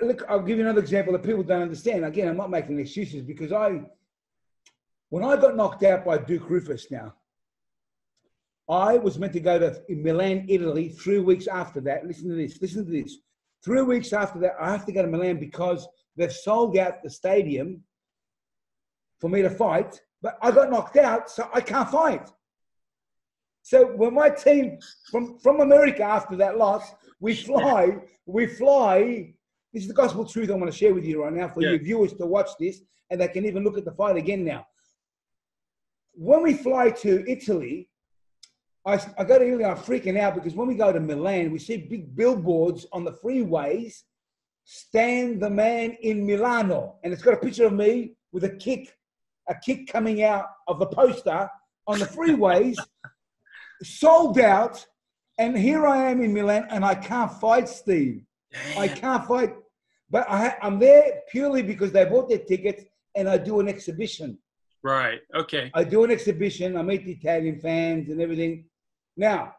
Look, I'll give you another example that people don't understand. Again, I'm not making excuses because when I got knocked out by Duke Rufus now, I was meant to go to Milan, Italy 3 weeks after that. Listen to this. 3 weeks after that, I have to go to Milan because they've sold out the stadium for me to fight, but I got knocked out, so I can't fight. So when my team from America after that loss, we fly. This is the gospel truth I want to share with you right now for your viewers to watch this, and they can even look at the fight again now. When we fly to Italy, I go to Italy, I'm freaking out because when we go to Milan, we see big billboards on the freeways, "Stand the man in Milano." And it's got a picture of me with a kick coming out of the poster on the freeways, sold out. And here I am in Milan and I can't fight, Steve. Damn. I can't fight. But I'm there purely because they bought their tickets and I do an exhibition. Right. Okay. I do an exhibition. I meet the Italian fans and everything. Now,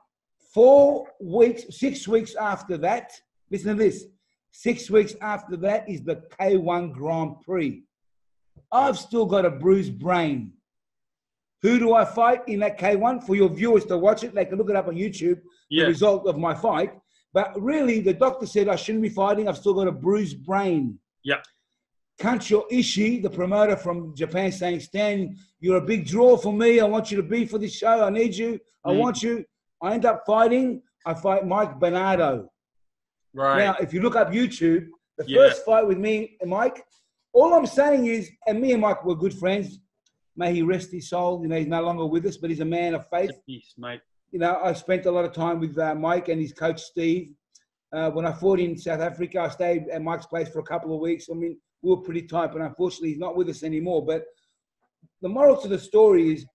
6 weeks after that, listen to this. 6 weeks after that is the K1 Grand Prix. I've still got a bruised brain. Who do I fight in that K1? For your viewers to watch it, they can look it up on YouTube, the result of my fight. But really, the doctor said I shouldn't be fighting. I've still got a bruised brain. Yeah. Kancho Ishii, the promoter from Japan, saying, "Stan, you're a big draw for me. I want you to be for this show. I need you. I want you." I end up fighting. I fight Mike Bernardo. Right. Now, if you look up YouTube, the first fight with me and Mike, all I'm saying is, and me and Mike were good friends. May he rest his soul. You know, he's no longer with us, but he's a man of faith. Peace, mate. You know, I spent a lot of time with Mike and his coach, Steve. When I fought in South Africa, I stayed at Mike's place for a couple of weeks. I mean, we were pretty tight, but unfortunately, he's not with us anymore. But the moral to the story is,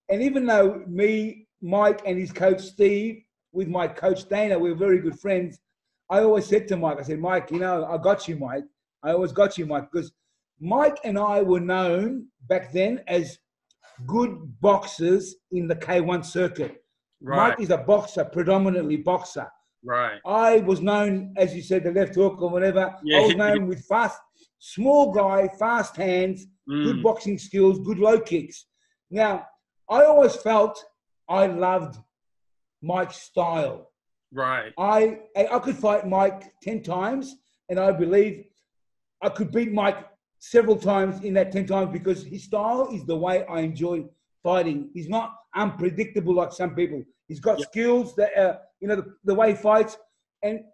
and even though me, Mike, and his coach, Steve, with my coach, Dana, we were very good friends, I always said to Mike, I said, "Mike, you know, I got you, Mike. I always got you, Mike." Because Mike and I were known back then as good boxers in the K1 circuit. Right. Mike is a boxer, predominantly boxer. Right. I was known, as you said, the left hook or whatever. Yeah. I was known with fast, small guy, fast hands, good boxing skills, good low kicks. Now, I always felt I loved Mike's style. Right. I could fight Mike 10 times, and I believe I could beat Mike several times in that 10 times because his style is the way I enjoy fighting. He's not unpredictable like some people. He's got skills that, you know, the way he fights. And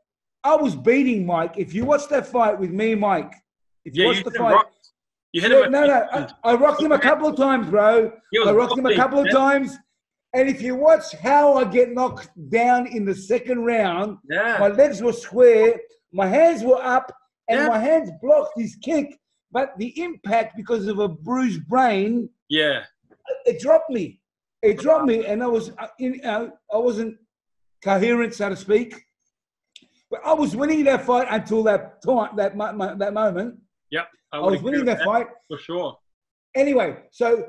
I was beating Mike. If you watch that fight with me and Mike, if you watch the fight. You hit him. I rocked him a couple of times, bro. I rocked him a couple of times. And if you watch how I get knocked down in the second round, my legs were square, my hands were up, and my hands blocked his kick. But the impact, because of a bruised brain, it dropped me. It dropped me, and I wasn't coherent, so to speak. But I was winning that fight until that moment. Yep, I was winning that fight for sure. Anyway, so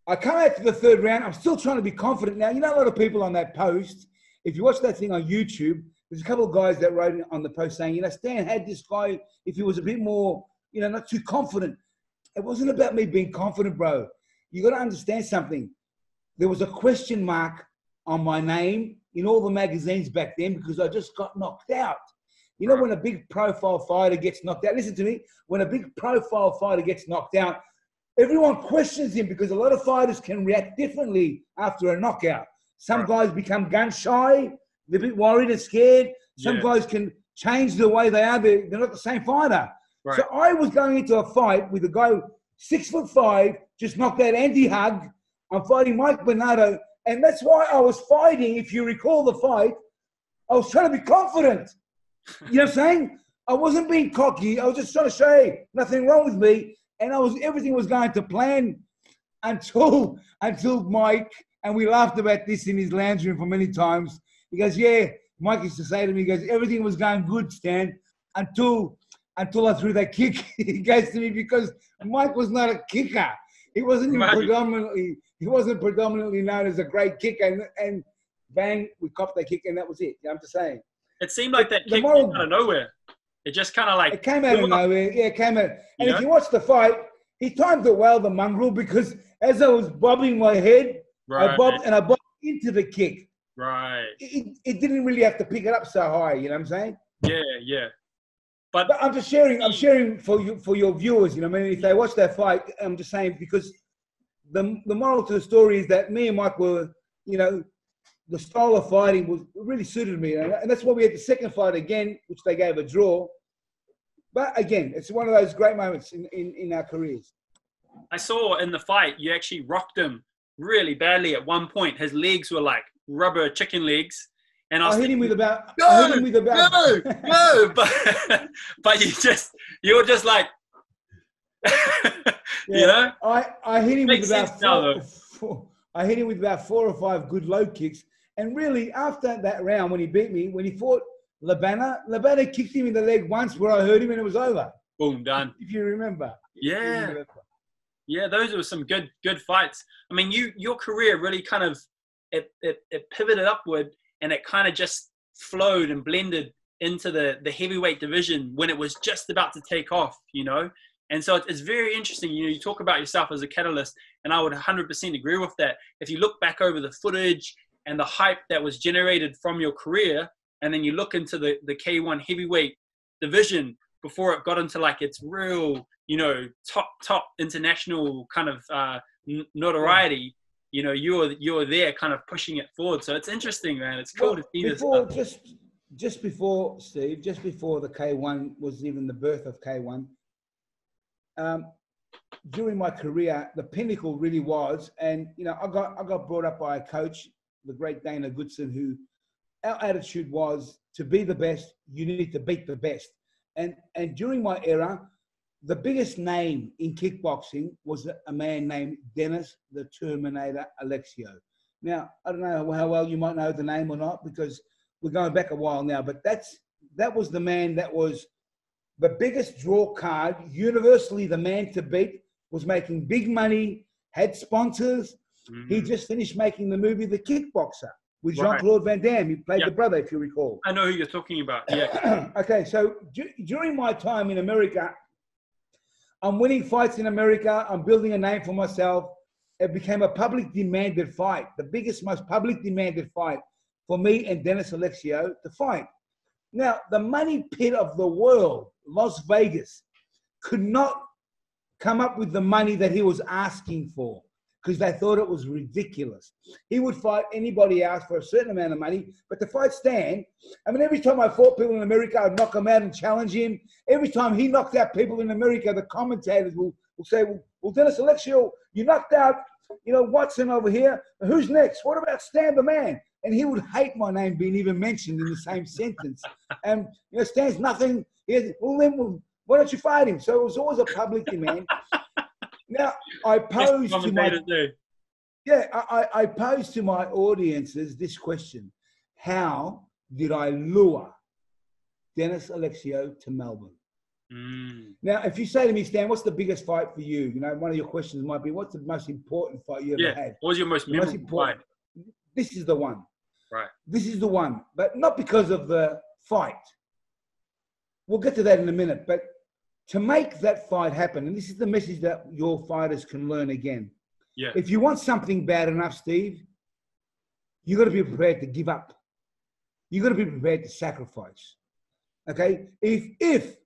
I come out to the third round. I'm still trying to be confident. Now, you know, a lot of people on that post, if you watch that thing on YouTube, there's a couple of guys that wrote on the post saying, you know, Stan had this guy, if he was a bit more, you know, not too confident. It wasn't about me being confident, bro. You got to understand something. There was a question mark on my name in all the magazines back then because I just got knocked out. You know, when a big profile fighter gets knocked out, listen to me, when a big profile fighter gets knocked out, everyone questions him because a lot of fighters can react differently after a knockout. Some guys become gun shy, they're a bit worried and scared. Some guys can change the way they are, they're not the same fighter. So I was going into a fight with a guy 6'5", just knocked out Andy Hug. I'm fighting Mike Bernardo, and that's why I was fighting. If you recall the fight, I was trying to be confident. You know what I'm saying? I wasn't being cocky. I was just trying to say nothing wrong with me, and everything was going to plan until Mike, and we laughed about this in his lounge room for many times. He goes, yeah, Mike used to say to me, he goes, everything was going good, Stan, until I threw that kick. He goes to me, because Mike was not a kicker. He wasn't predominantly known as a great kicker, and bang, we copped that kick, and that was it. You know what I'm saying? It seemed like that kick came out of nowhere. It just kind of like... It came out of nowhere. Yeah, it came out. And if you watch the fight, he timed it well, the mongrel, because as I was bobbing my head, I bobbed into the kick. Right. It didn't really have to pick it up so high, you know what I'm saying? Yeah, yeah. But I'm just sharing. I'm sharing for your viewers. You know, what I mean, if they watch that fight, I'm just saying, because the moral to the story is that me and Mike were, you know, the style of fighting really suited me, and that's why we had the second fight again, which they gave a draw. But again, it's one of those great moments in our careers. I saw in the fight you actually rocked him really badly at one point. His legs were like rubber chicken legs. And I hit him with about no, but you were just like, you know. I hit him with about I hit him with about 4 or 5 good low kicks, and really after that round when he beat me, when he fought Labana kicked him in the leg once where I hurt him and it was over. Boom, done. If you remember. Yeah. Yeah, those were some good fights. I mean, your career really kind of it pivoted upward. And it kind of just flowed and blended into the heavyweight division when it was just about to take off, you know? And so it's very interesting. You know, you talk about yourself as a catalyst, and I would 100% agree with that. If you look back over the footage and the hype that was generated from your career, and then you look into the K1 heavyweight division before it got into like its real, you know, top international kind of notoriety, you know, you're there kind of pushing it forward. So it's interesting, man. It's cool to see this stuff. Just before, Steve, just before the K1 was even the birth of K1, during my career, the pinnacle really was, and, you know, I got brought up by a coach, the great Dana Goodson, who our attitude was to be the best, you need to beat the best. And during my era, the biggest name in kickboxing was a man named Dennis the Terminator Alexio. Now, I don't know how well you might know the name or not, because we're going back a while now, but that was the man that was the biggest draw card, universally the man to beat, was making big money, had sponsors. Mm-hmm. He just finished making the movie The Kickboxer with Jean-Claude Van Damme. He played the brother, if you recall. I know who you're talking about, yeah. Okay, so during my time in America, I'm winning fights in America. I'm building a name for myself. It became a public demanded fight, the biggest, most public demanded fight for me and Dennis Alexio to fight. Now, the money pit of the world, Las Vegas, could not come up with the money that he was asking for. because they thought it was ridiculous. He would fight anybody else for a certain amount of money, but to fight Stan, I mean, every time I fought people in America, I'd knock him out and challenge him. Every time he knocked out people in America, the commentators will say, well, Dennis Alexio, you knocked out, Watson over here. Who's next? What about Stan the Man? And he would hate my name being even mentioned in the same sentence. And, Stan's nothing. Well, why don't you fight him? So it was always a public demand. Now, I pose to I pose to my audiences this question. How did I lure Dennis Alexio to Melbourne? Now, if you say to me, Stan, what's the biggest fight for you? One of your questions might be, what's the most important fight you ever had? What was your most memorable fight? This is the one. Right. This is the one. But not because of the fight. We'll get to that in a minute. But to make that fight happen, and this is the message that your fighters can learn again. Yeah. If you want something bad enough, Steve, you got to be prepared to give up. You got to be prepared to sacrifice. Okay? If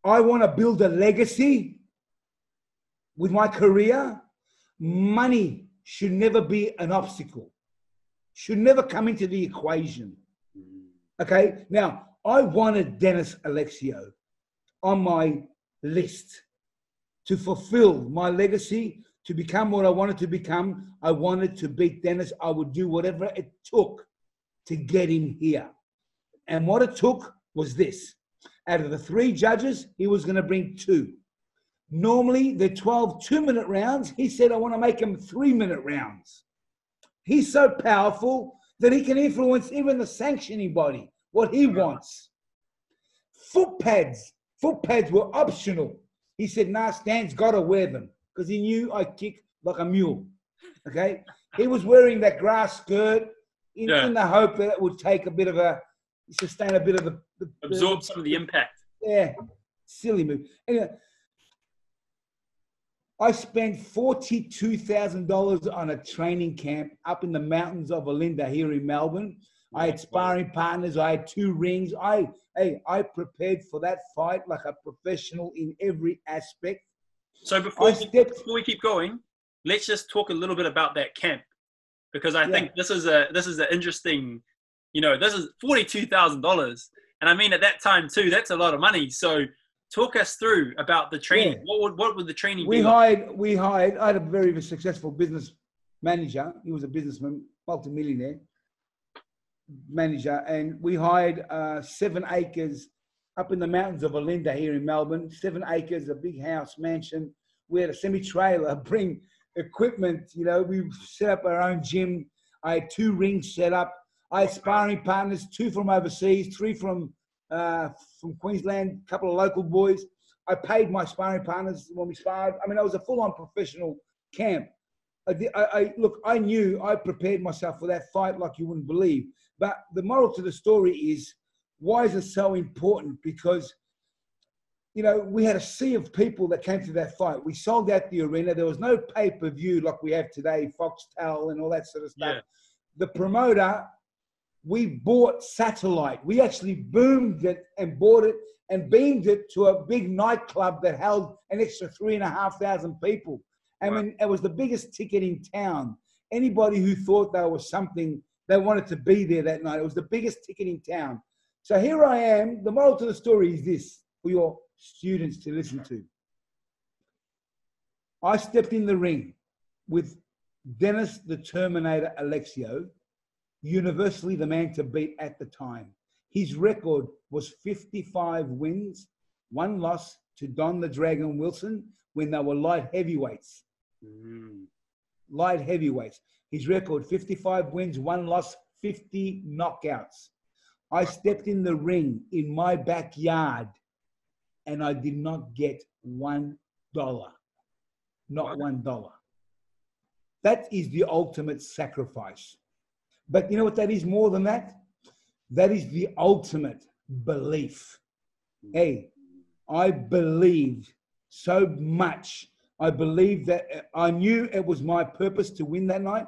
I want to build a legacy with my career, money should never be an obstacle. Should never come into the equation. Okay? Now, I wanted Dennis Alexio on my list to fulfill my legacy, to become what I wanted to become. I wanted to beat Dennis. I would do whatever it took to get him here. And what it took was this. Out of the 3 judges, he was going to bring 2. Normally, they're 12 2-minute rounds. He said, I want to make them 3-minute rounds. He's so powerful that he can influence even the sanctioning body, what he wants. Foot pads were optional. He said, nah, Stan's got to wear them because he knew I kick like a mule. Okay? He was wearing that grass skirt in the hope that it would take sustain a bit of absorb some of the impact. Yeah, silly move. Anyway, I spent $42,000 on a training camp up in the mountains of Olinda here in Melbourne. I had sparring partners. I had 2 rings. I prepared for that fight like a professional in every aspect. So before we keep going, let's just talk a little bit about that camp, because I think this is an interesting. This is $42,000, and I mean at that time too, that's a lot of money. So talk us through about the training. Yeah. What would the training be? I had a very successful business manager. He was a businessman, multimillionaire manager, and we hired 7 acres up in the mountains of Olinda here in Melbourne. 7 acres, a big house, mansion. We had a semi-trailer, bring equipment. We set up our own gym. I had 2 rings set up. I had sparring partners, 2 from overseas, 3 from Queensland, a couple of local boys. I paid my sparring partners when we sparred. I mean, I was a full-on professional camp. I knew I prepared myself for that fight like you wouldn't believe. But the moral to the story is, why is it so important? Because, we had a sea of people that came to that fight. We sold out the arena. There was no pay-per-view like we have today, Foxtel and all that sort of stuff. Yeah. The promoter, we bought satellite. We actually boomed it and bought it and beamed it to a big nightclub that held an extra 3,500 people. I mean, it was the biggest ticket in town. Anybody who thought there was something, they wanted to be there that night. It was the biggest ticket in town. So here I am. The moral to the story is this for your students to listen to. I stepped in the ring with Dennis the Terminator Alexio, universally the man to beat at the time. His record was 55 wins, 1 loss to Don the Dragon Wilson when they were light heavyweights. Light heavyweights. His record, 55 wins, 1 loss, 50 knockouts. I stepped in the ring in my backyard and I did not get $1. Not $1. That is the ultimate sacrifice. But you know what that is more than that? That is the ultimate belief. Hey, I believed so much. I believed that I knew it was my purpose to win that night.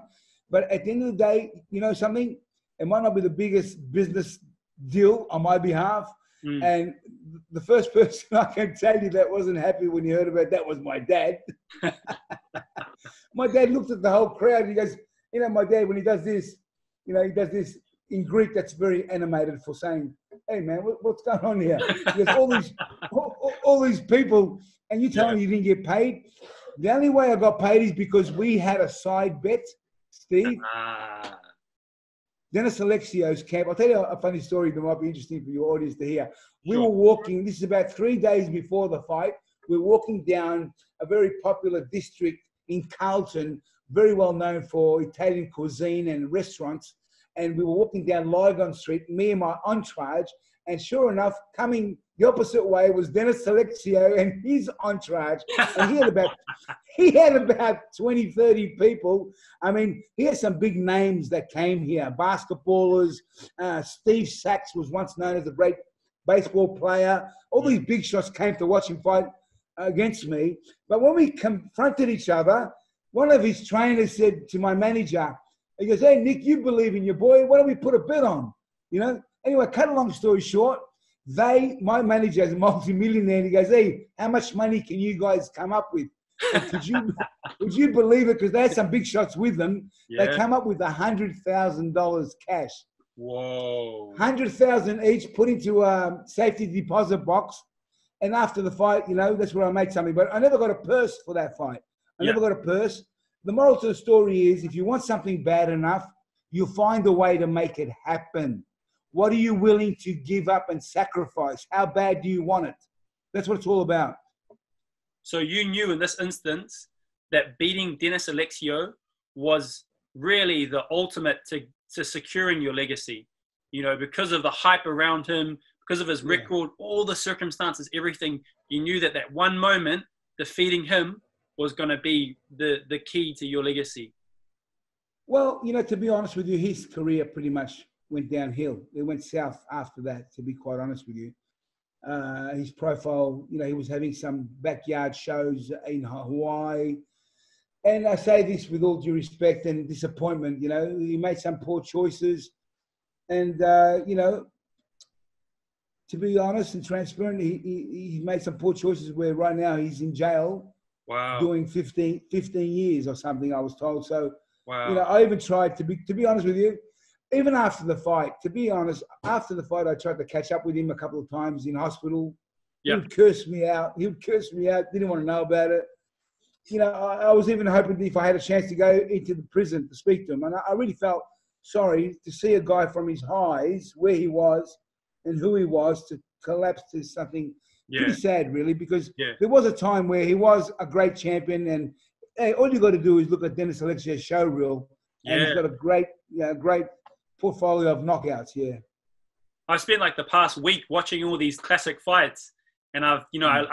But at the end of the day, you know something? It might not be the biggest business deal on my behalf, Mm. And the first person I can tell you that wasn't happy when he heard about that was my dad. My dad looked at the whole crowd and he goes, you know, my dad, when he does this, you know, he does this in Greek that's very animated for saying, hey, man, what's going on here? He goes, all these people, and you tell me you didn't get paid? The only way I got paid is because we had a side bet, Steve. Dennis Alexio's camp. I'll tell you a funny story that might be interesting for your audience to hear. We were walking, this is about 3 days before the fight. We're walking down a very popular district in Carlton, very well known for Italian cuisine and restaurants. And we were walking down Lygon Street, me and my entourage. And sure enough, coming the opposite way was Dennis Alexio and his entourage. And he had about 20, 30 people. I mean, he had some big names that came here, basketballers. Steve Sachs was once known as a great baseball player. All these big shots came to watch him fight against me. But when we confronted each other, one of his trainers said to my manager, he goes, hey, Nick, you believe in your boy. Why don't we put a bet on? You know? Anyway, cut a long story short, my manager is a multi-millionaire, and he goes, hey, how much money can you guys come up with? And would you believe it? Because they had some big shots with them. Yeah. They come up with $100,000 cash. Whoa. $100,000 each put into a safety deposit box. And after the fight, you know, that's where I made something. But I never got a purse for that fight. I never got a purse. The moral to the story is, if you want something bad enough, you'll find a way to make it happen. What are you willing to give up and sacrifice? How bad do you want it? That's what it's all about. So you knew in this instance that beating Dennis Alexio was really the ultimate to securing your legacy, you know, because of the hype around him, because of his record, all the circumstances, everything. You knew that one moment, defeating him, was going to be the key to your legacy. Well, you know, to be honest with you, his career pretty much went downhill. It went south after that, to be quite honest with you. His profile, you know, he was having some backyard shows in Hawaii. And I say this with all due respect and disappointment, you know, he made some poor choices. And, you know, to be honest and transparent, he made some poor choices where right now he's in jail. Wow. Doing 15 years or something, I was told. So, wow. You know, I even tried to be honest with you, even after the fight, to be honest, after the fight, I tried to catch up with him a couple of times in hospital. Yep. He would curse me out. Didn't want to know about it. You know, I was even hoping that if I had a chance to go into the prison to speak to him. And I really felt sorry to see a guy from his highs, where he was and who he was, to collapse to something pretty sad, really, because there was a time where he was a great champion. And hey, all you got to do is look at Dennis Alexio's show reel. And he's got a great portfolio of knockouts. Yeah, I spent like the past week watching all these classic fights, and I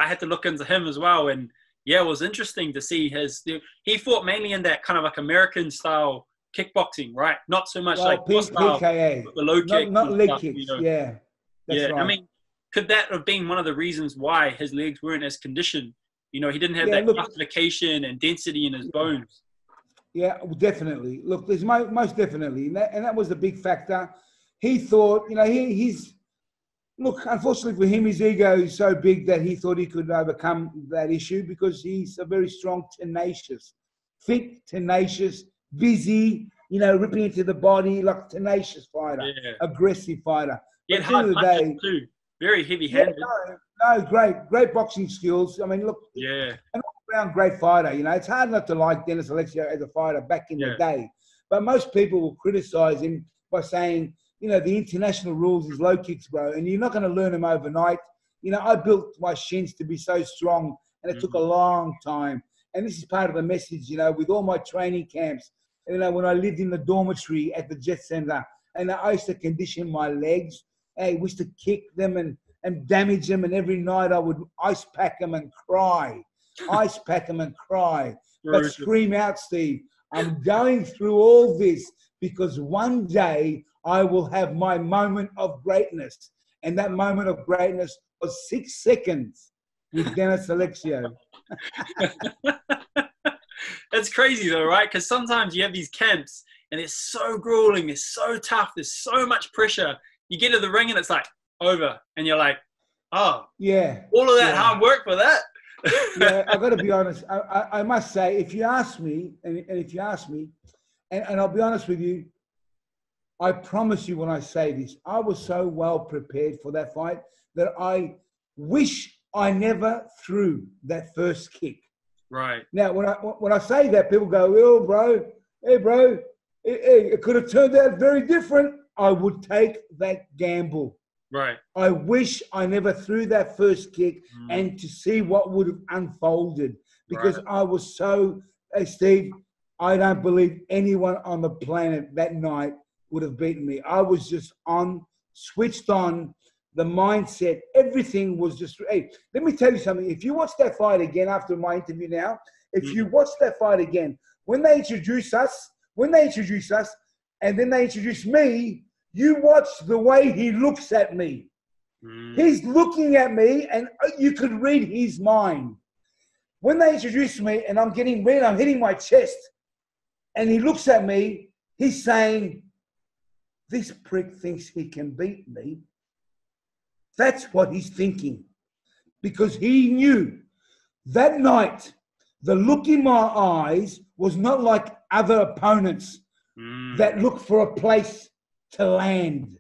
had to look into him as well. And it was interesting to see he fought mainly in that kind of like American style kickboxing, right? Not so much like PKA, the low kick, not leg kicks. You know. Yeah, that's right. I mean, could that have been one of the reasons why his legs weren't as conditioned? You know, he didn't have that classification and density in his bones. Yeah, definitely. Look, there's most definitely, and that was the big factor. He thought, you know, look, unfortunately for him, his ego is so big that he thought he could overcome that issue, because he's a very strong, fit, tenacious, busy, you know, ripping into the body, like a tenacious fighter, aggressive fighter. He had hard punches too. Very heavy-handed. No, great boxing skills. I mean, look, an all-round great fighter. You know, it's hard not to like Dennis Alexio as a fighter back in the day. But most people will criticize him by saying, you know, the international rules is low kicks, bro, and you're not going to learn them overnight. You know, I built my shins to be so strong, and it took a long time. And this is part of the message, you know, with all my training camps. You know, when I lived in the dormitory at the Jet Center, and I used to condition my legs. I used to kick them and damage them, and every night I would ice pack them and cry. But scream out, Steve, I'm going through all this because one day I will have my moment of greatness. And that moment of greatness was 6 seconds with Dennis Alexio. That's crazy though, right? Because sometimes you have these camps and it's so grueling, it's so tough, there's so much pressure. You get to the ring and it's like, over, and you're like, oh, Yeah. all of that Yeah. hard work for that. Yeah, I've got to be honest. I must say, if you ask me, and I'll be honest with you, I promise you when I say this, I was so well prepared for that fight that I wish I never threw that first kick. Right. Now, when I say that, people go, "Oh, bro, hey, bro, it could have turned out very different." I would take that gamble. Right. I wish I never threw that first kick and to see what would have unfolded, because I was so, hey, Steve, I don't believe anyone on the planet that night would have beaten me. I was just switched on, the mindset, everything was just, hey, let me tell you something. If you watch that fight again after my interview now, if you watch that fight again, when they introduce us, and then they introduce me, you watch the way he looks at me. He's looking at me, and you could read his mind. When they introduce me and I'm getting red, I'm hitting my chest, and he looks at me, he's saying, this prick thinks he can beat me. That's what he's thinking. Because he knew that night, the look in my eyes was not like other opponents that look for a place to land.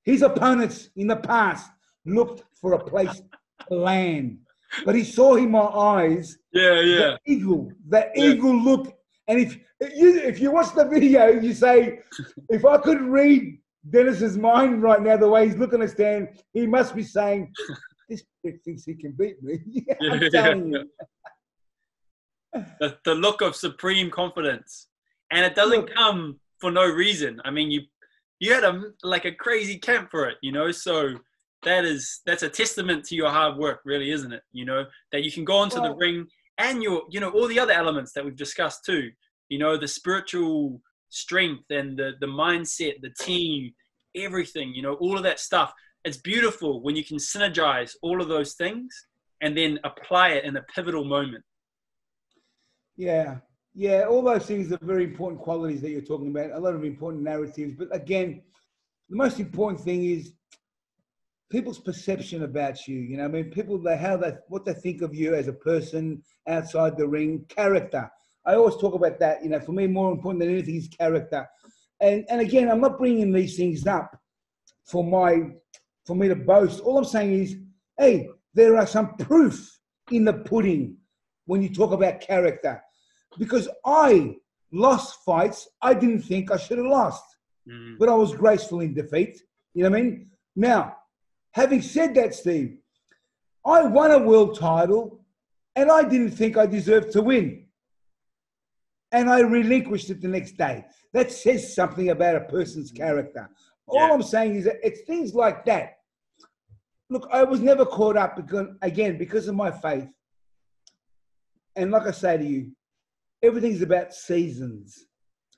His opponents in the past looked for a place to land. But he saw in my eyes the eagle look. And if you watch the video, you say, if I could read Dennis's mind right now, the way he's looking at Stan, he must be saying, this prick thinks he can beat me. I'm telling you. The look of supreme confidence. And it doesn't come for no reason. I mean, you had a crazy camp for it, so that's a testament to your hard work, really, isn't it? That you can go onto the ring and all the other elements that we've discussed too, the spiritual strength and the mindset, the team, everything, all of that stuff. It's beautiful when you can synergize all of those things and then apply it in a pivotal moment. Yeah, all those things are very important qualities that you're talking about, a lot of important narratives. But again, the most important thing is people's perception about you. I mean, people, what they think of you as a person outside the ring, character. I always talk about that. For me, more important than anything is character. And again, I'm not bringing these things up for me to boast. All I'm saying is, hey, there are some proof in the pudding when you talk about character. Because I lost fights I didn't think I should have lost. But I was graceful in defeat. You know what I mean? Now, having said that, Steve, I won a world title and I didn't think I deserved to win. And I relinquished it the next day. That says something about a person's character. All I'm saying is that it's things like that. Look, I was never caught up because of my faith. And like I say to you, everything's about seasons.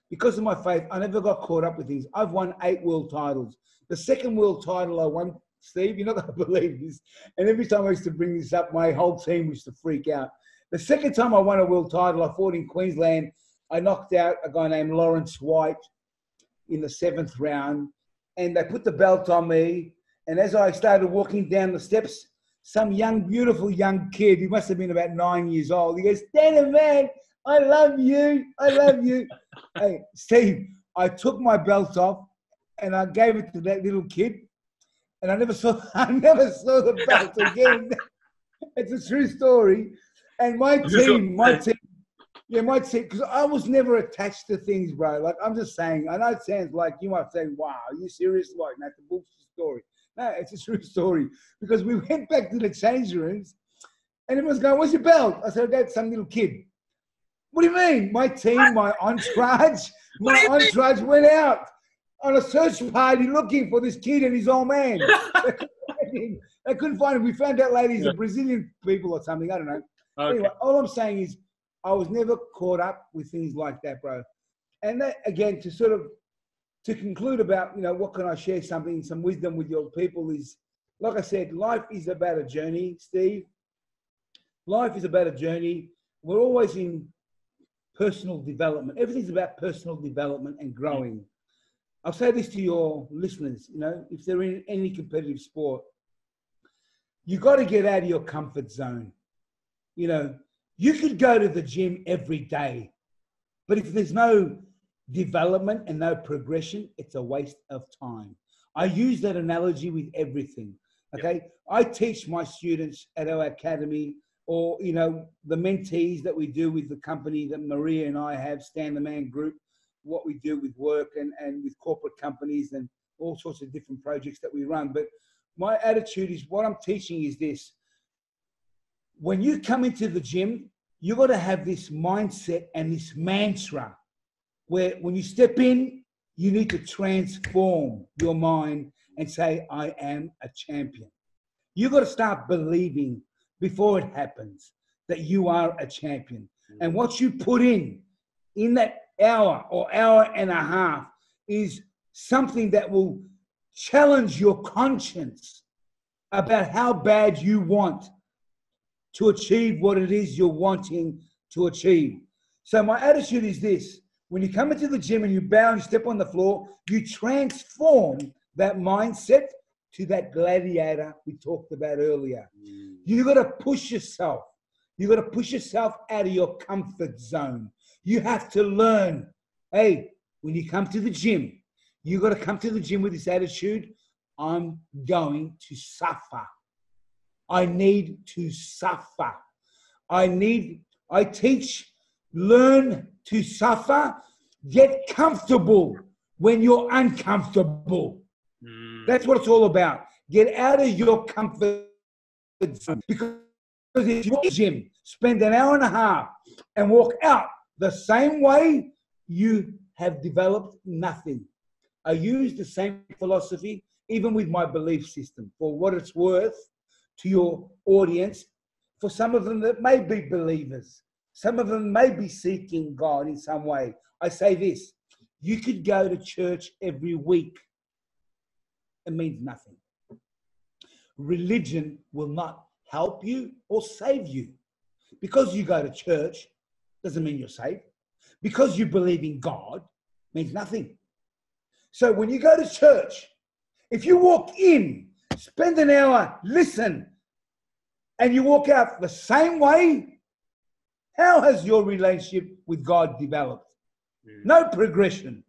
Because of my faith, I never got caught up with things. I've won 8 world titles. The second world title I won, Steve, you're not going to believe this. And every time I used to bring this up, my whole team used to freak out. The second time I won a world title, I fought in Queensland. I knocked out a guy named Lawrence White in the 7th round. And they put the belt on me. And as I started walking down the steps, some beautiful young kid, he must have been about 9 years old, he goes, "Danny, man, I love you. I love you." Hey, Steve, I took my belt off and I gave it to that little kid. And I never saw the belt again. It's a true story. And my team, because I was never attached to things, bro. Like, I'm just saying, I know it sounds like you might say, wow, are you serious? Like, that's a bullshit story. No, it's a true story. Because we went back to the change rooms and everyone's going, "Where's your belt?" I said, "I got some little kid." "What do you mean?" My team, my entourage went out on a search party looking for this kid and his old man. They couldn't find him. We found out later he's a Brazilian people or something. I don't know. Okay. Anyway, all I'm saying is I was never caught up with things like that, bro. And that, again, to conclude about, what can I share some wisdom with your people is, like I said, life is about a journey, Steve. Life is about a journey. We're always in personal development. Everything's about personal development and growing. I'll say this to your listeners, you know, if they're in any competitive sport, you got to get out of your comfort zone. You know, you could go to the gym every day, but if there's no development and no progression, it's a waste of time. I use that analogy with everything. Okay. Yep. I teach my students at our academy, or, you know, the mentees that we do with the company that Maria and I have, Stand the Man Group, what we do with work and with corporate companies and all sorts of different projects that we run. But my attitude is, what I'm teaching is this: when you come into the gym, you've got to have this mindset and this mantra where when you step in, you need to transform your mind and say, I am a champion. You've got to start believing before it happens that you are a champion. And what you put in that hour or hour and a half is something that will challenge your conscience about how bad you want to achieve what it is you're wanting to achieve. So my attitude is this: when you come into the gym and you bow and you step on the floor, you transform that mindset to that gladiator we talked about earlier. You got to push yourself. You got to push yourself out of your comfort zone. You have to learn. Hey, when you come to the gym, you got to come to the gym with this attitude: I'm going to suffer. I need to suffer. I teach, learn to suffer. Get comfortable when you're uncomfortable. That's what it's all about. Get out of your comfort zone. Because if you're in the gym, spend an hour and a half and walk out the same way, you have developed nothing. I use the same philosophy even with my belief system, for what it's worth to your audience. For some of them that may be believers, some of them may be seeking God in some way. I say this: you could go to church every week. It means nothing. Religion will not help you or save you. Because you go to church doesn't mean you're saved. Because you believe in God means nothing. So when you go to church, if you walk in, spend an hour, listen, and you walk out the same way, how has your relationship with God developed? No progression.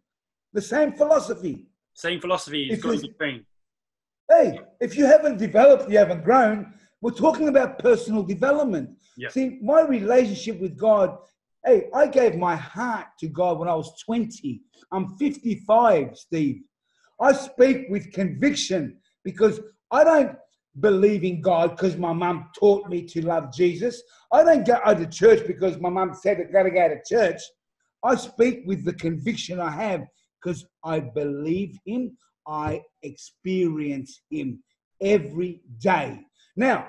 The same philosophy. Same philosophy is going to be trained. Hey, if you haven't developed, you haven't grown. We're talking about personal development. Yep. See, my relationship with God, hey, I gave my heart to God when I was 20. I'm 55, Steve. I speak with conviction because I don't believe in God because my mum taught me to love Jesus. I don't go to church because my mum said I've got to go to church. I speak with the conviction I have because I believe him. I experience him every day. Now,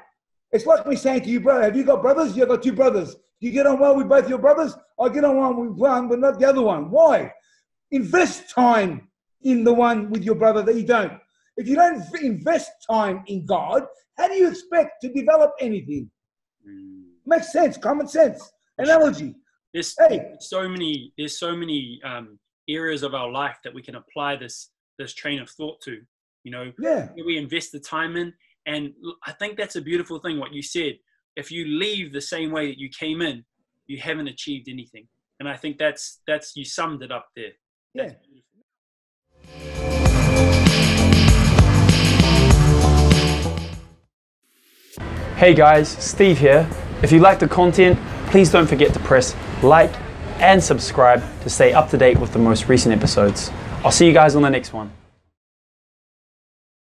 it's like me saying to you, bro, have you got brothers? You've got two brothers. Do you get on well with both your brothers? I get on well with one, but not the other one. Why? Invest time in the one with your brother that you don't. If you don't invest time in God, how do you expect to develop anything? Makes sense, common sense, analogy. There's so many areas of our life that we can apply this train of thought to, you know. Yeah. We invest the time in, and I think that's a beautiful thing, what you said. If you leave the same way that you came in, you haven't achieved anything. And I think that's you summed it up there. Yeah. Hey guys, Steve here. If you like the content, please don't forget to press like and subscribe to stay up to date with the most recent episodes. I'll see you guys on the next one.